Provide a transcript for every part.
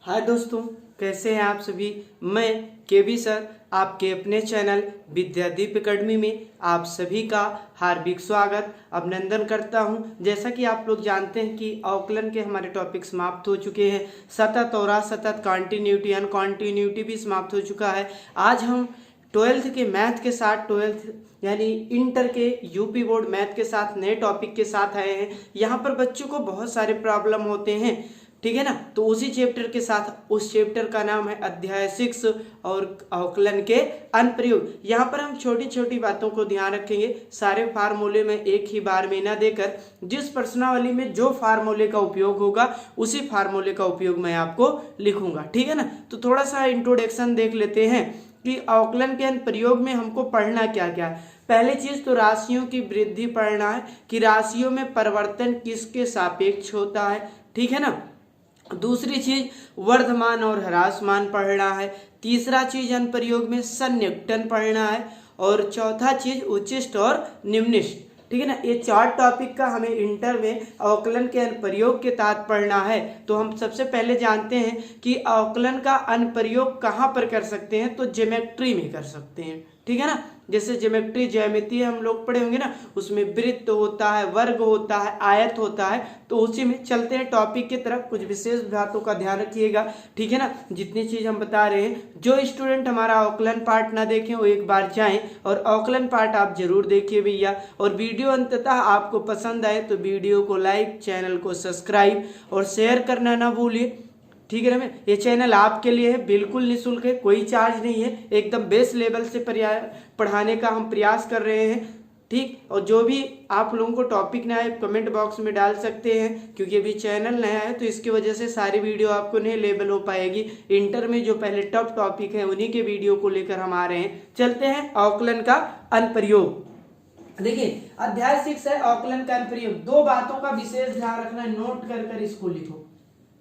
हाय दोस्तों, कैसे हैं आप सभी। मैं केवी सर आपके अपने चैनल विद्यादीप एकेडमी में आप सभी का हार्दिक स्वागत अभिनंदन करता हूं। जैसा कि आप लोग जानते हैं कि अवकलन के हमारे टॉपिक समाप्त हो चुके हैं। सतत और असतत, कॉन्टिन्यूटी, अनकॉन्टिन्यूटी भी समाप्त हो चुका है। आज हम 12th के मैथ के साथ 12th यानी इंटर के यूपी बोर्ड मैथ के साथ नए टॉपिक के साथ आए हैं। यहाँ पर बच्चों को बहुत सारे प्रॉब्लम होते हैं, ठीक है ना। तो उसी चैप्टर के साथ, उस चैप्टर का नाम है अध्याय 6 और अवकलन के अनुप्रयोग। यहाँ पर हम छोटी छोटी बातों को ध्यान रखेंगे। सारे फार्मूले में एक ही बार में ना देकर जिस प्रश्नावली में जो फार्मूले का उपयोग होगा उसी फार्मूले का उपयोग मैं आपको लिखूंगा, ठीक है ना। तो थोड़ा सा इंट्रोडक्शन देख लेते हैं कि अवकलन के अनुप्रयोग में हमको पढ़ना क्या क्या है। पहली चीज तो राशियों की वृद्धि पढ़ना है कि राशियों में परिवर्तन किसके सापेक्ष होता है, ठीक है ना। दूसरी चीज वर्धमान और ह्रासमान पढ़ना है। तीसरा चीज अनुप्रयोग में सन्निकटन पढ़ना है। और चौथा चीज उच्चिष्ट और निम्निष्ट, ठीक है ना। ये 4 टॉपिक का हमें इंटर में अवकलन के अनुप्रयोग के तहत पढ़ना है। तो हम सबसे पहले जानते हैं कि अवकलन का अनुप्रयोग कहाँ पर कर सकते हैं, तो ज्योमेट्री में कर सकते हैं, ठीक है ना। जैसे ज्योमेट्री, ज्यामिति हम लोग पढ़े होंगे ना, उसमें वृत्त होता है, वर्ग होता है, आयत होता है। तो उसी में चलते हैं टॉपिक की तरफ। कुछ विशेष बातों का ध्यान रखिएगा, ठीक है ना। जितनी चीज हम बता रहे हैं, जो स्टूडेंट हमारा अवकलन पार्ट ना देखें वो एक बार जाएं और अवकलन पार्ट आप जरूर देखिए भैया। और वीडियो अंततः आपको पसंद आए तो वीडियो को लाइक, चैनल को सब्सक्राइब और शेयर करना ना भूलिए, ठीक है ना। ये चैनल आपके लिए है, बिल्कुल निःशुल्क है, कोई चार्ज नहीं है। एकदम बेस लेवल से पढ़ाने का हम प्रयास कर रहे हैं, ठीक। और जो भी आप लोगों को टॉपिक ना आए कमेंट बॉक्स में डाल सकते हैं, क्योंकि अभी चैनल नया है तो इसकी वजह से सारी वीडियो आपको नहीं लेवल हो पाएगी। इंटर में जो पहले टॉप टॉपिक है उन्हीं के वीडियो को लेकर हम आ रहे हैं। चलते हैं अवकलन का अनुप्रयोग। देखिए अध्याय 6 है अवकलन का अनुप्रयोग। 2 बातों का विशेष ध्यान रखना, नोट कर इसको लिखो।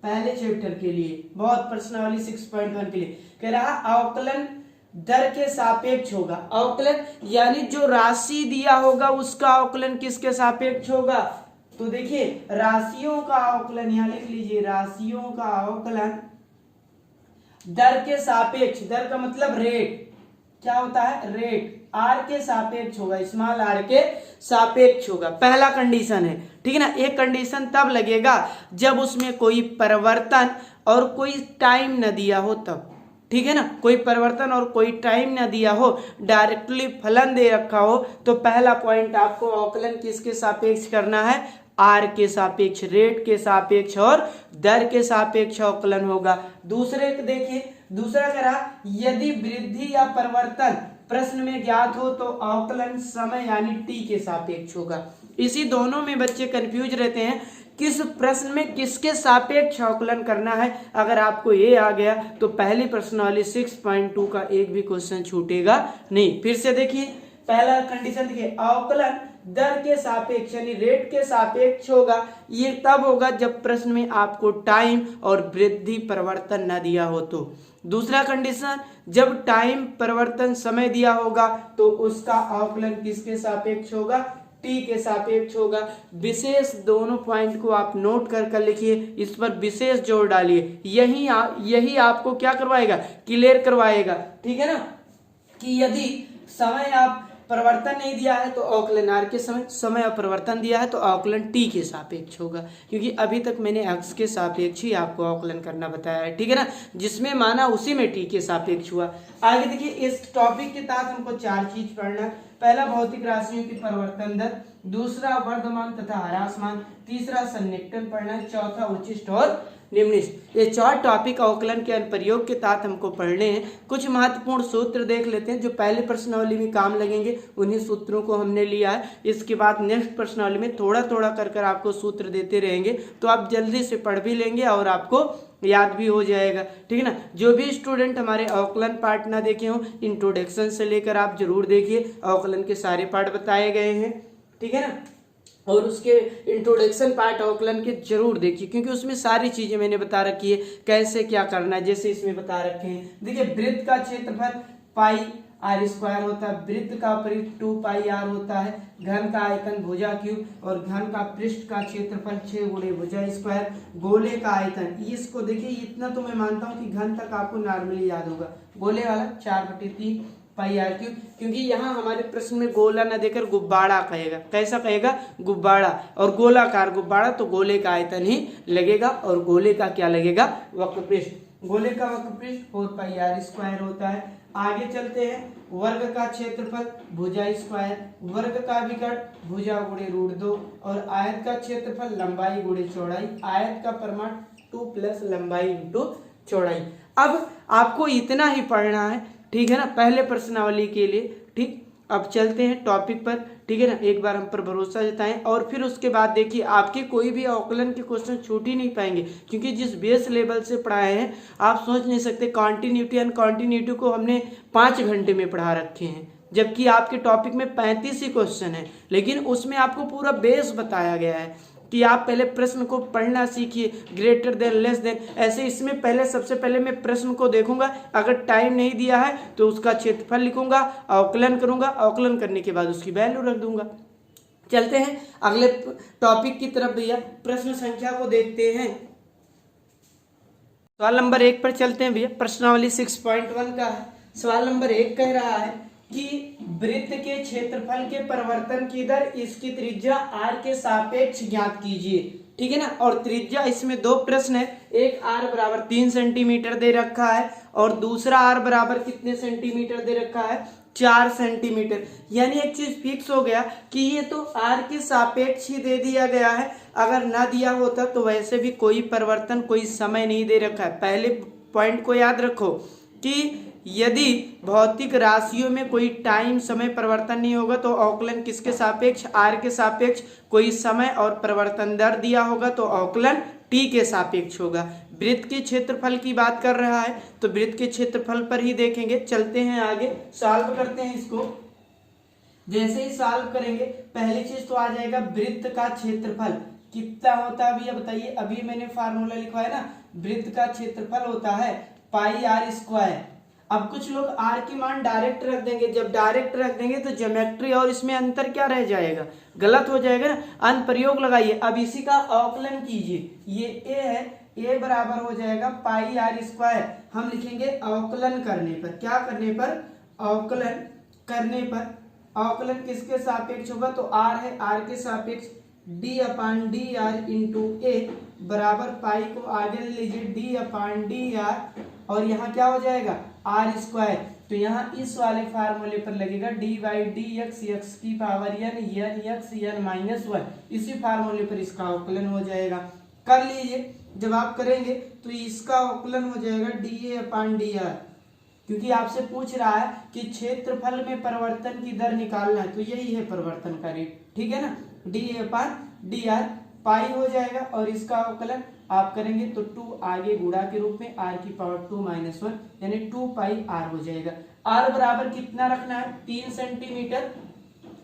पहले चैप्टर के लिए, बहुत प्रश्नावली 6.1 के लिए कह रहा अवकलन दर के सापेक्ष होगा। अवकलन यानी जो राशि दिया होगा उसका अवकलन किसके सापेक्ष होगा। तो देखिए राशियों का अवकलन, यहां लिख लीजिए, राशियों का अवकलन दर के सापेक्ष, दर का मतलब रेट, क्या होता है, रेट, आर के सापेक्ष होगा, स्मॉल आर के सापेक्ष होगा। पहला कंडीशन है, ठीक है ना। एक कंडीशन तब लगेगा जब उसमें कोई परिवर्तन और कोई टाइम न दिया हो तब, ठीक है ना। कोई परिवर्तन और कोई टाइम न दिया हो, डायरेक्टली फलन दे रखा हो, तो पहला पॉइंट आपको अवकलन किसके सापेक्ष करना है, आर के सापेक्ष, रेट के सापेक्ष और दर के सापेक्ष अवकलन होगा। दूसरे देखिए, दूसरा कह रहा यदि वृद्धि या परिवर्तन प्रश्न में ज्ञात हो तो अवकलन समय यानी टी के सापेक्ष होगा। इसी दोनों में बच्चे कंफ्यूज रहते हैं, किस प्रश्न में किसके सापेक्ष अवकलन करना है। अगर आपको ये आ गया तो पहली प्रश्नावली 6.2 का एक भी क्वेश्चन छूटेगा नहीं। फिर से देखिए, पहला कंडीशन देखिए, अवकलन दर के सापेक्ष यानी रेट के सापेक्ष होगा। ये तब होगा जब प्रश्न में आपको टाइम और वृद्धि परिवर्तन न दिया हो तो। दूसरा कंडीशन, जब टाइम परिवर्तन समय दिया होगा तो उसका अवकलन किसके सापेक्ष होगा, टी के सापेक्ष होगा। विशेष दोनों पॉइंट को आप नोट कर लिखिए, इस पर विशेष जोर डालिए। यही आपको क्या करवाएगा, क्लियर करवाएगा, ठीक है ना। कि यदि समय आप परिवर्तन नहीं दिया है तो अवकलन आर के समय और परिवर्तन दिया है तो अवकलन टी के सापेक्ष होगा, क्योंकि अभी तक मैंने एक्स के सापेक्ष ही आपको अवकलन करना बताया है, ठीक है ना। जिसमें माना उसी में टी के सापेक्ष हुआ। आगे देखिए, इस टॉपिक के तहत हमको 4 चीज पढ़ना है। पहला भौतिक राशियों की परिवर्तन दर, दूसरा वर्धमान तथा ह्रासमान, तीसरा सन्निकटन पढ़ना है, चौथा उच्चिष्ट और निम्निष्ट। ये 4 टॉपिक अवकलन के अनुप्रयोग के तहत हमको पढ़ने हैं। कुछ महत्वपूर्ण सूत्र देख लेते हैं जो पहले प्रश्नावली में काम लगेंगे, उन्हीं सूत्रों को हमने लिया है। इसके बाद नेक्स्ट प्रश्नावली में थोड़ा थोड़ा कर आपको सूत्र देते रहेंगे, तो आप जल्दी से पढ़ भी लेंगे और आपको याद भी हो जाएगा, ठीक है ना। जो भी स्टूडेंट हमारे अवकलन पार्ट ना देखे हो, इंट्रोडक्शन से लेकर आप जरूर देखिए, अवकलन के सारे पार्ट बताए गए हैं, ठीक है ना। और उसके इंट्रोडक्शन पार्ट अवकलन के जरूर देखिए, क्योंकि उसमें सारी चीजें मैंने बता रखी है, कैसे क्या करना है, जैसे इसमें बता रखे हैं। देखिए वृत्त का क्षेत्रफल पाई आर स्क्वायर होता है, वृत्त का परिघ 2 पाई आर होता है, घन का आयतन भुजा क्यूब और घन का पृष्ठ का क्षेत्रफल 6 गुणे भुजा स्क्वायर, गोले का आयतन, इसको देखिए इतना तो मैं मानता हूँ कि घन तक आपको नॉर्मली याद होगा, गोले वाला 4/3 पाई आर क्यूब, क्योंकि यहाँ हमारे प्रश्न में गोला न देकर गुब्बारा कहेगा, कैसा कहेगा, गुब्बारा, और गोलाकार गुब्बारा तो गोले का आयतन ही लगेगा और गोले का क्या लगेगा, वक्र पृष्ठ, गोले का वक्र पृष्ठ 4 पाई आर स्क्वायर होता है। आगे चलते हैं, वर्ग का क्षेत्रफल भुजा स्क्वायर, वर्ग का विकर्ण भुजा गुणे √2 और आयत का क्षेत्रफल लंबाई गुणे चौड़ाई, आयत का परिमाण 2 प्लस लंबाई इंटू चौड़ाई। अब आपको इतना ही पढ़ना है, ठीक है ना, पहले प्रश्नावली के लिए। ठीक, अब चलते हैं टॉपिक पर, ठीक है ना, एक बार हम पर भरोसा जताएं और फिर उसके बाद देखिए आपके कोई भी अवकलन के क्वेश्चन छूट ही नहीं पाएंगे, क्योंकि जिस बेस लेवल से पढ़ाए हैं आप सोच नहीं सकते, कॉन्टिन्यूटी अनकॉन्टिन्यूटी को हमने 5 घंटे में पढ़ा रखे हैं, जबकि आपके टॉपिक में 35 ही क्वेश्चन है, लेकिन उसमें आपको पूरा बेस बताया गया है कि आप पहले प्रश्न को पढ़ना सीखिए, ग्रेटर देन लेस देन, ऐसे इसमें पहले सबसे पहले मैं प्रश्न को देखूंगा, अगर टाइम नहीं दिया है तो उसका क्षेत्रफल लिखूंगा, अवकलन करूंगा, अवकलन करने के बाद उसकी वैल्यू रख दूंगा। चलते हैं अगले टॉपिक की तरफ भैया, प्रश्न संख्या को देखते हैं। सवाल नंबर 1 पर चलते हैं भैया, प्रश्नावली 6.1 का है। सवाल नंबर 1 कह रहा है कि वृत्त के क्षेत्रफल के परिवर्तन की दर इसकी त्रिज्या r के सापेक्ष ज्ञात कीजिए, ठीक है ना, और त्रिज्या इसमें 2 प्रश्न है, एक r बराबर 3 सेंटीमीटर दे रखा है और दूसरा r बराबर कितने सेंटीमीटर दे रखा है, 4 सेंटीमीटर। यानी एक चीज फिक्स हो गया कि ये तो r के सापेक्ष ही दे दिया गया है, अगर ना दिया होता तो वैसे भी कोई परिवर्तन, कोई समय नहीं दे रखा है। पहले पॉइंट को याद रखो कि यदि भौतिक राशियों में कोई टाइम समय परिवर्तन नहीं होगा तो अवकलन किसके सापेक्ष, आर के सापेक्ष, कोई समय और परिवर्तन दर दिया होगा तो अवकलन टी के सापेक्ष होगा। वृत्त के क्षेत्रफल की बात कर रहा है तो वृत्त के क्षेत्रफल पर ही देखेंगे। चलते हैं आगे, सॉल्व करते हैं इसको। जैसे ही सॉल्व करेंगे पहली चीज तो आ जाएगा वृत्त का क्षेत्रफल कितना होता है भैया बताइए, अभी मैंने फार्मूला लिखा है ना, वृत्त का क्षेत्रफल होता है पाई आर स्क्वायर। अब कुछ लोग r की मान डायरेक्ट रख देंगे, जब डायरेक्ट रख देंगे तो ज्योमेट्री और इसमें अंतर क्या रह जाएगा, गलत हो जाएगा ना, अनुप्रयोग लगाइए। अब इसी का अवकलन कीजिए, ये a है, a बराबर हो जाएगा पाई आर स्क्वायर, हम लिखेंगे अवकलन करने पर, क्या करने पर, अवकलन करने पर, अवकलन किसके सापेक्ष होगा तो r है, r के सापेक्ष d/dr इंटू a बराबर पाई को आगे लीजिए d/dr और यहाँ क्या हो जाएगा आर स्क्वायर, तो यहाँ इस वाले फार्मूले पर लगेगा d/dx x की पावर n x n-1, इसी फार्मूले पर इसका अवकलन हो जाएगा। कर लीजिए, जब आप करेंगे तो इसका अवकलन हो जाएगा dA/dr, क्योंकि आपसे पूछ रहा है कि क्षेत्रफल में परिवर्तन की दर निकालना है तो यही है परिवर्तन का रेट, ठीक है ना, dA/dr पाई हो जाएगा और इसका अवकलन आप करेंगे तो 2 आगे गुणा के रूप में r की पावर 2-1 यानी 2 पाई r हो जाएगा। r बराबर कितना रखना है, 3 सेंटीमीटर,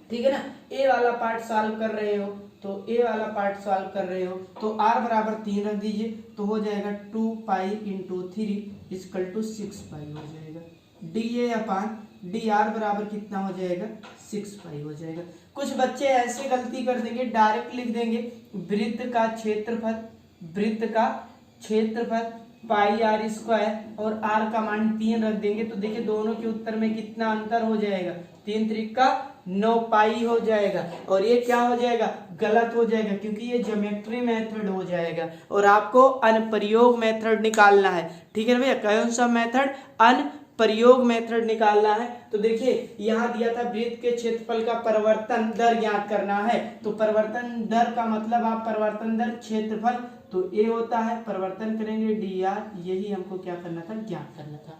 ठीक है ना। a वाला पार्ट सॉल्व कर रहे हो तो a वाला पार्ट सॉल्व कर रहे हो तो r बराबर 3 रख दीजिए तो हो जाएगा 2 पाई इंटू 3 इक्वल टू 6 पाई हो जाएगा। dA/dr बराबर कितना हो जाएगा, 6 पाई हो जाएगा। कुछ बच्चे ऐसे गलती कर देंगे, डायरेक्ट लिख देंगे वृत्त का क्षेत्रफल, वृत्त का क्षेत्रफल पाई आर स्क्वायर और r का मान 3 रख देंगे तो देखिए दोनों के उत्तर में कितना अंतर हो जाएगा, 3 त्रिका 9 पाई हो जाएगा और ये क्या हो जाएगा, गलत हो जाएगा क्योंकि ये ज्योमेट्री मेथड हो जाएगा और आपको अनुप्रयोग मेथड निकालना है, ठीक है ना भैया। कौन सा मेथड, अनुप्रयोग मेथड निकालना है। तो देखिए यहाँ दिया था वृत्त के क्षेत्रफल का परिवर्तन दर ज्ञात करना है, तो परिवर्तन दर का मतलब आप परिवर्तन दर क्षेत्रफल तो a होता है, परिवर्तन करेंगे dr, यही हमको क्या करना था, ज्ञात करना था।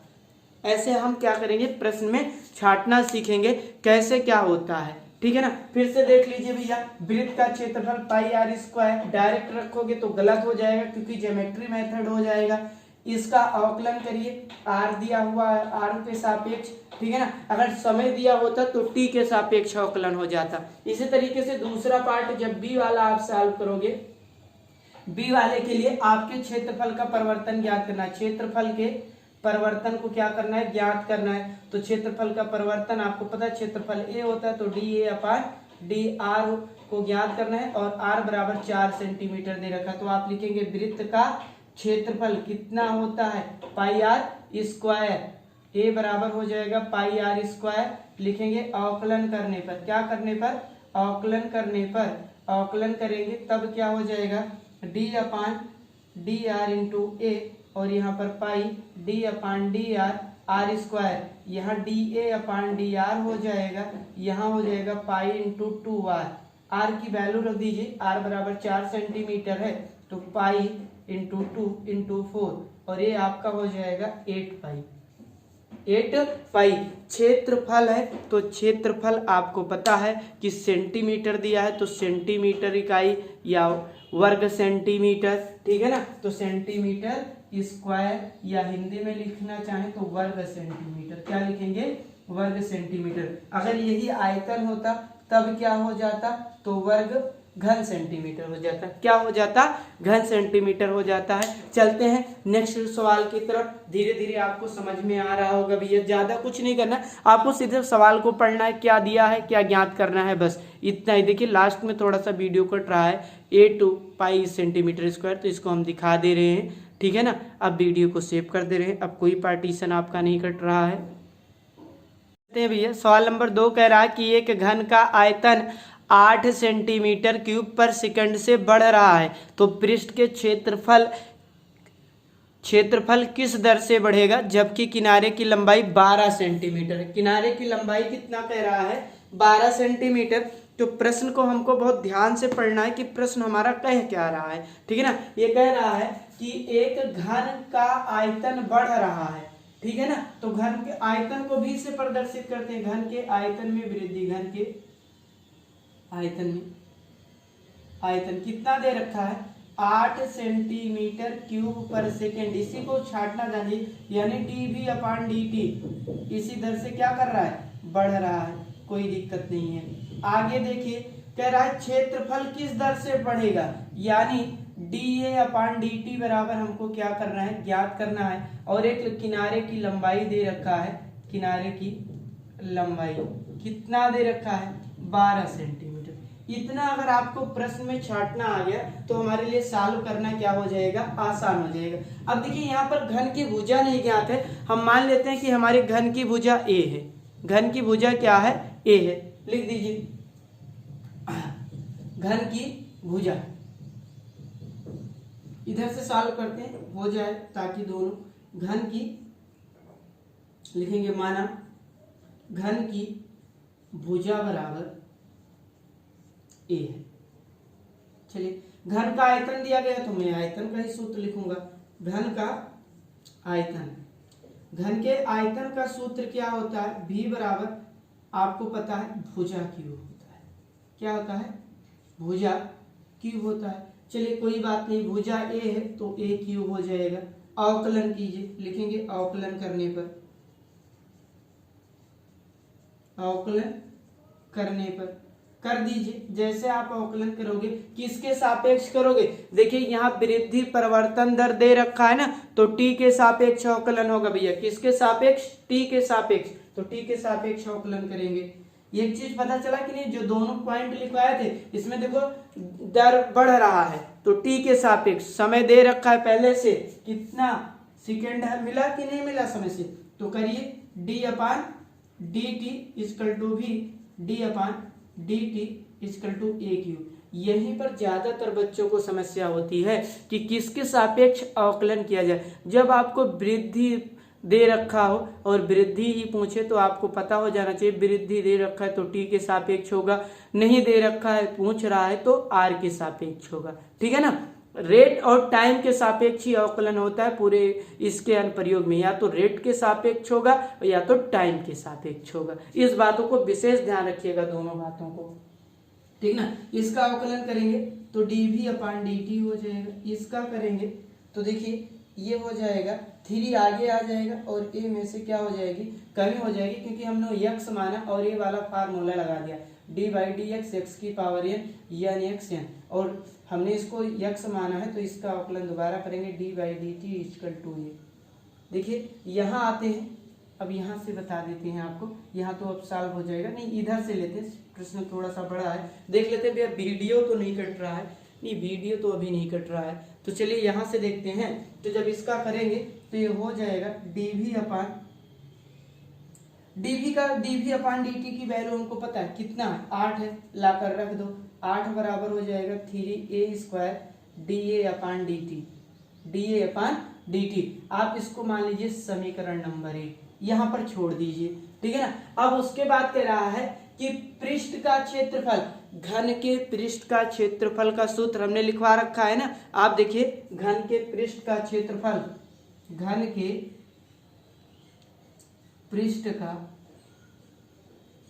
ऐसे हम क्या करेंगे, प्रश्न में छांटना सीखेंगे कैसे क्या होता है, ठीक है ना। फिर से देख लीजिए भैया, वृत्त का क्षेत्रफल पाई आर स्क्वायर, डायरेक्ट रखोगे तो गलत हो जाएगा क्योंकि ज्योमेट्री मेथड हो जाएगा। इसका अवकलन करिए, r दिया हुआ है r के सापेक्ष, ठीक है ना, अगर समय दिया होता तो t के सापेक्ष अवकलन हो जाता। इसी तरीके से दूसरा पार्ट जब b वाला आप सॉल्व करोगे, b वाले के लिए आपके क्षेत्रफल का परिवर्तन ज्ञात करना, क्षेत्रफल के परिवर्तन को क्या करना है, ज्ञात करना है। तो क्षेत्रफल का परिवर्तन आपको पता है क्षेत्रफल ए होता है, तो D a upon d are को ज्ञात करना है और आर बराबर 4 सेंटीमीटर दे रखा है। तो आप लिखेंगे वृत्त का क्षेत्रफल कितना होता है, पाई आर स्क्वायर। ए बराबर हो जाएगा पाई आर स्क्वायर, लिखेंगे अवकलन करने पर, क्या करने पर, अवकलन करने पर, अवकलन करेंगे तब क्या हो जाएगा, d upon d r into a, और यहाँ पर pi d upon d r r square, यहाँ d a upon d r हो जाएगा, यहाँ हो जाएगा पाई इंटू 2r। आर की वैल्यू रख दीजिए, आर बराबर 4 सेंटीमीटर है, तो पाई इंटू 2 इंटू 4, और ये आपका हो जाएगा 8 पाई। 8 पाई क्षेत्रफल है, तो क्षेत्रफल आपको पता है कि सेंटीमीटर दिया है, तो सेंटीमीटर इकाई या वर्ग सेंटीमीटर, ठीक है ना। तो सेंटीमीटर स्क्वायर, या हिंदी में लिखना चाहें तो वर्ग सेंटीमीटर, क्या लिखेंगे, वर्ग सेंटीमीटर। अगर यही आयतन होता तब क्या हो जाता, तो वर्ग घन सेंटीमीटर हो जाता, क्या हो जाता, घन सेंटीमीटर हो जाता है। चलते हैं नेक्स्ट सवाल की तरफ, धीरे धीरे आपको समझ में आ रहा होगा भैया, ज्यादा कुछ नहीं करना, आपको सीधे सवाल को पढ़ना है, क्या दिया है क्या ज्ञात करना है, बस इतना ही। देखिए लास्ट में थोड़ा सा वीडियो कट रहा है, A2 पाई सेंटीमीटर स्क्वायर, तो इसको हम दिखा दे रहे हैं, ठीक है ना। अब वीडियो को सेव कर दे रहे हैं, अब कोई पार्टीशन आपका नहीं कट रहा है। भैया सवाल नंबर 2 कह रहा है कि एक घन का आयतन 8 सेंटीमीटर क्यूब पर सेकंड से बढ़ रहा है, तो पृष्ठ के क्षेत्रफल किस दर से बढ़ेगा, जबकि किनारे की लंबाई 12 सेंटीमीटर है। किनारे की लंबाई कितना कह रहा है, 12 सेंटीमीटर। तो प्रश्न को हमको बहुत ध्यान से पढ़ना है कि प्रश्न हमारा कह क्या रहा है, ठीक है ना। ये कह रहा है कि एक घन का आयतन बढ़ रहा है, ठीक है ना। तो घन के आयतन को भी से प्रदर्शित करते हैं, घन के आयतन में वृद्धि, घन के आयतन में, आयतन कितना दे रखा है, 8 सेंटीमीटर क्यूब पर सेकेंड, इसी को छाटना जानिए, यानी dv अपान dt इसी दर से क्या कर रहा है, बढ़ रहा है, कोई दिक्कत नहीं है। आगे देखिए कह रहा है क्षेत्रफल किस दर से बढ़ेगा, यानी dA अपान dt बराबर हमको क्या करना है, ज्ञात करना है। और एक किनारे की लंबाई दे रखा है, किनारे की लंबाई कितना दे रखा है, 12 सेंटीमीटर। इतना अगर आपको प्रश्न में छाटना आ गया तो हमारे लिए सॉल्व करना क्या हो जाएगा, आसान हो जाएगा। अब देखिए यहाँ पर घन की भुजा नहीं ज्ञात है, हम मान लेते हैं कि हमारे घन की भुजा a है, घन की भुजा क्या है, a है, लिख दीजिए घन की भुजा। इधर से सॉल्व करते हैं, हो जाए, ताकि दोनों घन की लिखेंगे, माना घन की भुजा बराबर ए है। चलिए घन का आयतन दिया गया तो मैं आयतन का ही सूत्र लिखूंगा, घन का आयतन, घन के आयतन का सूत्र क्या होता है, v बराबर आपको पता है भुजा क्यूब होता है, क्या होता है, भुजा क्यूब होता है। चलिए कोई बात नहीं, भुजा a है तो a क्यूब हो जाएगा। अवकलन कीजिए, लिखेंगे अवकलन करने पर, अवकलन करने पर कर दीजिए। जैसे आप अवकलन करोगे, किसके सापेक्ष करोगे, देखिए यहाँ वृद्धि परिवर्तन दर दे रखा है ना, तो t के सापेक्ष अवकलन होगा भैया, किसके सापेक्ष, t के सापेक्ष, तो t के सापेक्ष अवकलन करेंगे। एक चीज पता चला कि नहीं, जो दोनों पॉइंट लिखवाए थे इसमें देखो दर बढ़ रहा है, तो t के सापेक्ष, समय दे रखा है पहले से, कितना सेकेंड है, मिला कि नहीं मिला समय से, तो करिए d upon dt equal to भी d upon dt equal to a cube. यहीं पर ज्यादातर बच्चों को समस्या होती है कि किसके सापेक्ष अवकलन किया जाए। जब आपको वृद्धि दे रखा हो और वृद्धि ही पूछे तो आपको पता हो जाना चाहिए, वृद्धि दे रखा है तो t के सापेक्ष होगा, नहीं दे रखा है पूछ रहा है तो r के सापेक्ष होगा, ठीक है ना। रेट और टाइम के सापेक्ष ही अवकलन होता है पूरे इसके अनुप्रयोग में, या तो रेट के सापेक्ष होगा या तो टाइम के सापेक्ष होगा। इस बातों को विशेष ध्यान रखिएगा, दोनों बातों को, ठीक ना। इसका अवकलन करेंगे तो dv अपान dt हो जाएगा, इसका करेंगे तो देखिए ये हो जाएगा 3 आगे आ जाएगा और a में से क्या हो जाएगी, कमी हो जाएगी, क्योंकि हमने x माना और ये वाला फार्मूला लगा दिया, d by D X, X की पावर n यानी x n, और हमने इसको x माना है तो इसका अवकलन दोबारा करेंगे, d by d t equal to a, देखिए यहाँ आते हैं, अब यहाँ से बता देते हैं आपको, यहाँ तो अब सॉल्व हो जाएगा, नहीं इधर से लेते हैं, प्रश्न थोड़ा सा बड़ा है, देख लेते हैं भैया वीडियो तो नहीं कट रहा है, नहीं वीडियो तो अभी नहीं कट रहा है, तो चलिए यहाँ से देखते हैं। तो जब इसका करेंगे तो ये हो जाएगा dv अपान dt की वैल्यू हमको पता है कितना है, 8 है, लाकर रख दो, 8 बराबर हो जाएगा 3a² dA अपान dt। आप इसको मान लीजिए समीकरण नंबर 1 यहाँ पर छोड़ दीजिए, ठीक है ना। अब उसके बाद कह रहा है कि पृष्ठ का क्षेत्रफल, घन के पृष्ठ का क्षेत्रफल का सूत्र हमने लिखवा रखा है ना, आप देखिए घन के पृष्ठ का क्षेत्रफल, घन के पृष्ठ का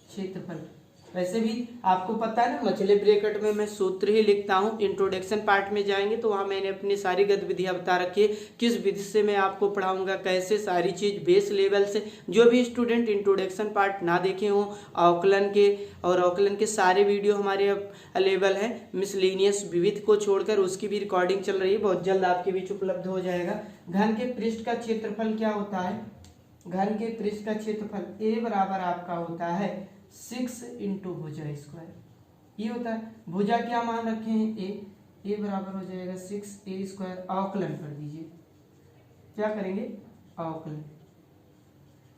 क्षेत्रफल, वैसे भी आपको पता है ना, मछली ब्रैकेट में मैं सूत्र ही लिखता हूँ। इंट्रोडक्शन पार्ट में जाएंगे तो वहाँ मैंने अपनी सारी गतिविधियाँ बता रखी है, किस विधि से मैं आपको पढ़ाऊंगा, कैसे सारी चीज़ बेस लेवल से। जो भी स्टूडेंट इंट्रोडक्शन पार्ट ना देखे हों, अवकलन के सारे वीडियो हमारे अवेलेबल हैं, मिसलेनियस विविध को छोड़कर, उसकी भी रिकॉर्डिंग चल रही है, बहुत जल्द आपके बीच उपलब्ध हो जाएगा। घन के पृष्ठ का क्षेत्रफल क्या होता है, घन के पृष्ठ का क्षेत्रफल ए बराबर आपका होता है 6 इंटू भुजा स्क्वायर, ये होता है। भुजा क्या मान रखे हैं, ए बराबर हो जाएगा 6a²। अवकलन कर दीजिए, क्या करेंगे, अवकलन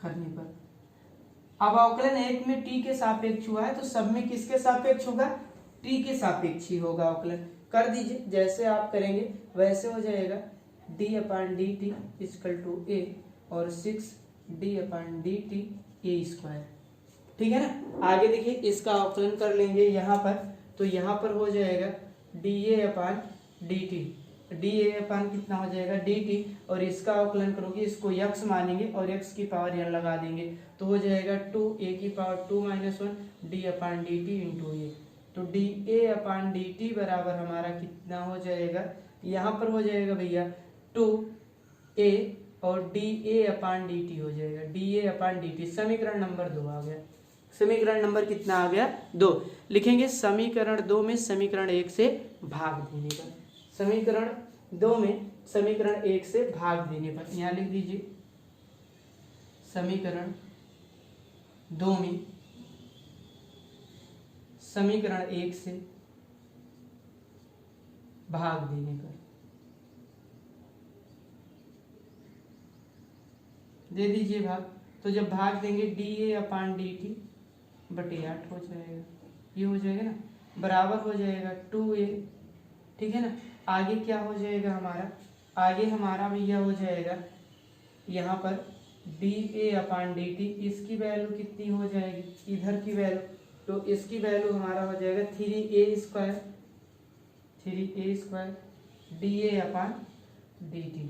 करने पर, अब अवकलन एक में टी के सापेक्ष हुआ है तो सब में किसके सापेक्ष होगा, टी के सापेक्ष ही होगा। अवकलन कर दीजिए, जैसे आप करेंगे वैसे हो जाएगा d upon dt equal to a और 6d अपान dt a², ठीक है ना। आगे देखिए इसका अवकलन कर लेंगे यहाँ पर, तो यहाँ पर हो जाएगा dA अपान dt, dA अपान कितना हो जाएगा dt, और इसका अवकलन करोगे, इसको x मानेंगे और x की पावर यहाँ लगा देंगे तो हो जाएगा 2a की power 2 - 1 d upon dt into a। तो dA अपान dt बराबर हमारा कितना हो जाएगा, यहाँ पर हो जाएगा भैया 2a और dA अपान dt हो जाएगा, dA अपान dt। समीकरण नंबर 2 आ गया। समीकरण नंबर कितना आ गया, 2। लिखेंगे समीकरण 2 में समीकरण 1 से भाग देने पर, समीकरण 2 में समीकरण 1 से भाग देने पर, यहाँ लिख दीजिए समीकरण 2 में समीकरण 1 से भाग देने पर, दे दीजिए भाग। तो जब भाग देंगे dA अपान dt बटे 8 हो जाएगा, ये हो जाएगा ना, बराबर हो जाएगा 2a, ठीक है ना। आगे क्या हो जाएगा हमारा, आगे हमारा भैया हो जाएगा यहाँ पर dA अपान dt, इसकी वैल्यू कितनी हो जाएगी, इधर की वैल्यू, तो इसकी वैल्यू हमारा हो जाएगा 3a² dA अपान dt।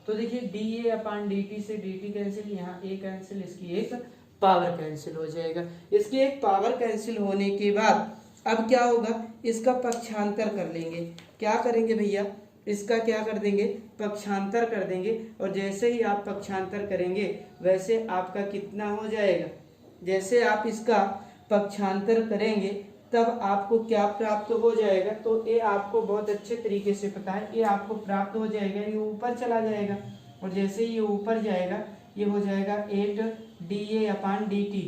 तो देखिए dA अपान dt से dt कैंसिल, यहाँ a कैंसिल, इसकी एक पावर कैंसिल हो जाएगा। इसकी एक पावर कैंसिल होने के बाद अब क्या होगा, इसका पक्षांतर कर लेंगे। क्या करेंगे भैया, इसका क्या कर देंगे, पक्षांतर कर देंगे, और जैसे ही आप पक्षांतर करेंगे वैसे आपका कितना हो जाएगा, जैसे आप इसका पक्षांतर करेंगे तब आपको क्या प्राप्त हो जाएगा, तो ये आपको बहुत अच्छे तरीके से पता है, ये आपको प्राप्त हो जाएगा, ये ऊपर चला जाएगा, और जैसे ये ऊपर जाएगा ये हो जाएगा 8dA अपान dt,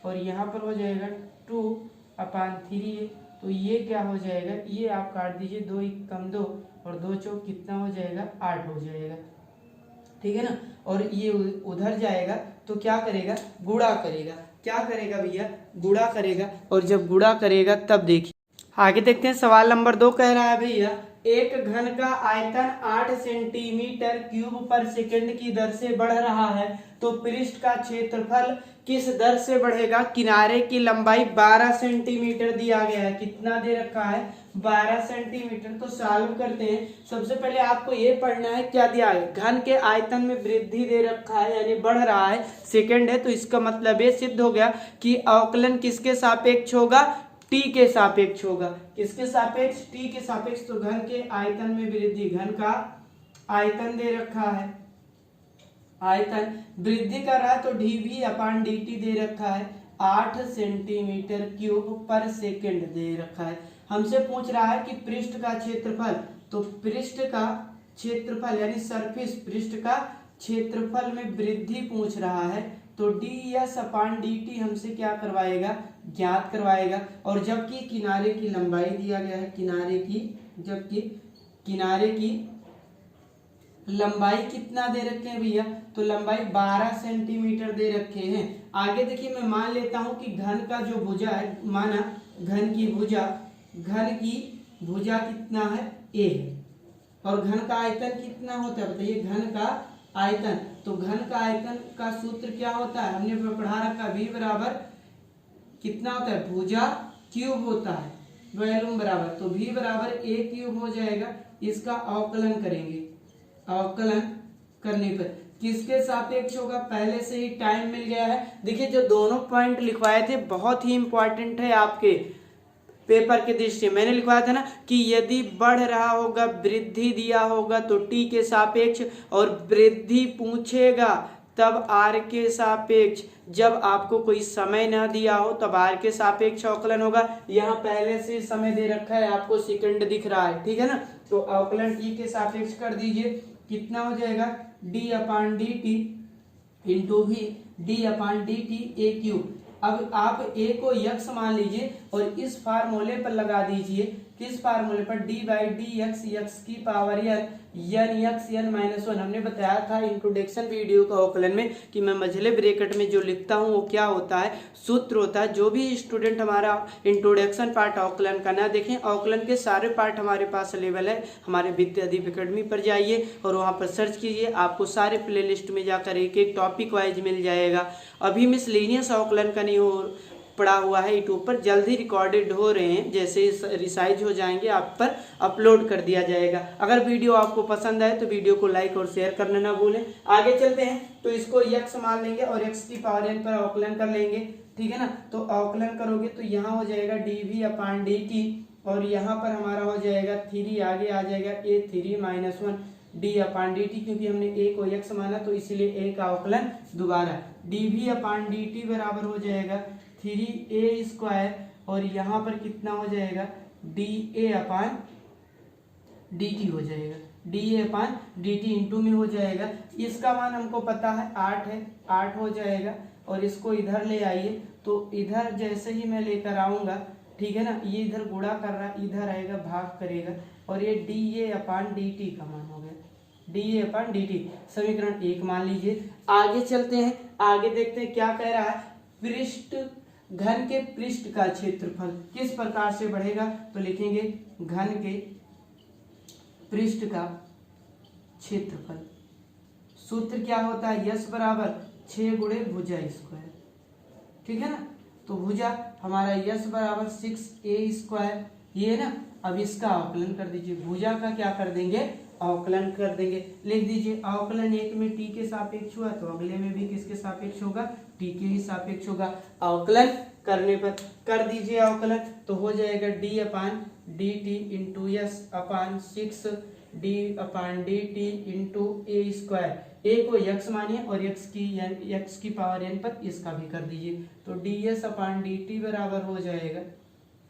और यहाँ पर हो जाएगा 2 अपान 3a, तो ये क्या हो जाएगा, ये आप काट दीजिए, 2 कम 2 और 2 चौक कितना हो जाएगा, 8 हो जाएगा, ठीक है ना। और ये उधर जाएगा तो क्या करेगा, गुणा करेगा, क्या करेगा भैया, गुणा करेगा, और जब गुणा करेगा तब देखिए आगे देखते हैं। सवाल नंबर 2 कह रहा है भैया, एक घन का आयतन 8 सेंटीमीटर क्यूब पर सेकंड की दर से बढ़ रहा है, तो पृष्ठ का क्षेत्रफल किस दर से बढ़ेगा। किनारे की लंबाई 12 सेंटीमीटर दिया गया है, कितना दे रखा है, 12 सेंटीमीटर। तो सॉल्व करते हैं। सबसे पहले आपको ये पढ़ना है क्या दिया है, घन के आयतन में वृद्धि दे रखा है, यानी बढ़ रहा है, सेकंड है, तो इसका मतलब ये सिद्ध हो गया कि अवकलन किसके सापेक्ष होगा, टी के सापेक्ष होगा। किसके सापेक्ष, टी के सापेक्ष। तो घन के आयतन में वृद्धि, घन का आयतन दे रखा है, आयतन वृद्धि कर रहा है, तो dV अपान dt दे रखा है 8 सेंटीमीटर क्यूब पर सेकंड दे रखा है। हमसे पूछ रहा है कि पृष्ठ का क्षेत्रफल, तो पृष्ठ का क्षेत्रफल यानी सरफेस, पृष्ठ का क्षेत्रफल में वृद्धि पूछ रहा है तो ds/dt हमसे क्या करवाएगा, ज्ञात करवाएगा। और जबकि किनारे की लंबाई दिया गया है, जबकि किनारे की लंबाई कितना दे रखे हैं भैया, तो लंबाई 12 सेंटीमीटर दे रखे हैं। आगे देखिए, मैं मान लेता हूं कि घन का जो भुजा है, माना घन की भुजा कितना है, a है। और घन का आयतन कितना होता है बताइए, घन का आयतन। तो घन का आयतन का सूत्र क्या होता है, हमने पढ़ा रखा, v बराबर कितना होता है, भुजा क्यूब होता है, वॉल्यूम बराबर। तो v बराबर a क्यूब हो जाएगा। इसका अवकलन करेंगे, अवकलन करने पर किसके सापेक्ष होगा, पहले से ही टाइम मिल गया है। देखिए, जो दोनों पॉइंट लिखवाए थे बहुत ही इंपॉर्टेंट है आपके पेपर के दृष्टि। मैंने लिखवाया था ना कि यदि बढ़ रहा होगा, वृद्धि दिया होगा तो t के सापेक्ष, और वृद्धि पूछेगा तब r के सापेक्ष। जब आपको कोई समय ना दिया हो तब r के सापेक्ष अवकलन होगा। यहाँ पहले से समय दे रखा है, आपको सेकंड दिख रहा है, ठीक है ना। तो अवकलन t के सापेक्ष कर दीजिए, कितना हो जाएगा, d/dt into v d/dt a cube. अब आप a को यक्स मान लीजिए और इस फार्मूले पर लगा दीजिए, किस फार्मूले पर, d/dx यक्स की पावर n यक्स n -1। हमने बताया था इंट्रोडक्शन वीडियो का अवकलन में कि मैं मझले ब्रैकेट में जो लिखता हूं वो क्या होता है, सूत्र होता है। जो भी स्टूडेंट हमारा इंट्रोडक्शन पार्ट अवकलन का ना देखें, अवकलन के सारे पार्ट हमारे पास अवेलेबल है। हमारे विद्यादीप एकेडमी पर जाइए और वहां पर सर्च कीजिए, आपको सारे प्लेलिस्ट में जाकर एक एक टॉपिक वाइज मिल जाएगा। अभी मिसलेनियस अवकलन का नहीं हो पड़ा हुआ है यूट्यूब पर, जल्द ही रिकॉर्डेड हो रहे हैं, जैसे रिसाइज हो जाएंगे आप पर अपलोड कर दिया जाएगा। अगर वीडियो आपको पसंद आए तो वीडियो को लाइक और शेयर करना ना भूलें। आगे चलते हैं, तो इसको यक्स मान लेंगे और x की पावर n पर अवकलन कर लेंगे, ठीक है ना। तो अवकलन करोगे तो यहाँ हो जाएगा dv/dt, और यहाँ पर हमारा हो जाएगा 3, आगे आ जाएगा a3 - 1 d/dt, क्योंकि हमने a को x माना तो इसीलिए a का अवकलन दोबारा। dv/dt बराबर हो जाएगा 3a², और यहाँ पर कितना हो जाएगा, dA/dt हो जाएगा, dA/dt इंटू में हो जाएगा। इसका मान हमको पता है 8 है, 8 हो जाएगा। और इसको इधर ले आइए, तो इधर जैसे ही मैं लेकर आऊंगा, ठीक है ना, ये इधर गुणा कर रहा है, इधर आएगा भाग करेगा, और ये dA/dt का मान हो गया, dA/dt। समीकरण 1 मान लीजिए। आगे चलते हैं, आगे देखते हैं क्या कह रहा है। घन के पृष्ठ का क्षेत्रफल किस प्रकार से बढ़ेगा, तो लिखेंगे घन के पृष्ठ का क्षेत्रफल। सूत्र क्या होता है, यस बराबर 6 गुणे भुजा स्क्वायर, ठीक है ना। तो भुजा हमारा यस बराबर 6a², ये है ना। अब इसका अवकलन कर दीजिए, भुजा का क्या कर देंगे, अवकलन कर देंगे। लिख दीजिए, अवकलन 1 में t के सापेक्ष हुआ तो अगले में भी किसके सापेक्ष होगा, t के ही सापेक्ष होगा। अवकलन करने पर कर दीजिए अवकलन, तो हो जाएगा d/dt into s/6 d/dt into a²। a को यक्स मानिए और यक्स की पावर n पर इसका भी कर दीजिए। तो ds/dt बराबर हो जाएगा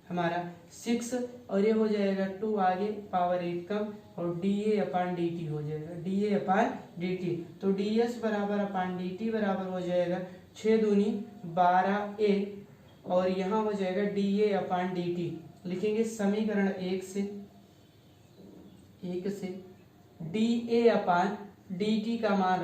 हमारा 6, और ये हो जाएगा 2, आगे पावर 8 कम, और dA/dt हो जाएगा, dA/dt। तो ds /dt बराबर हो जाएगा 6 दूनी 12a, और यहाँ हो जाएगा dA/dt। लिखेंगे समीकरण 1 से dA/dt का मान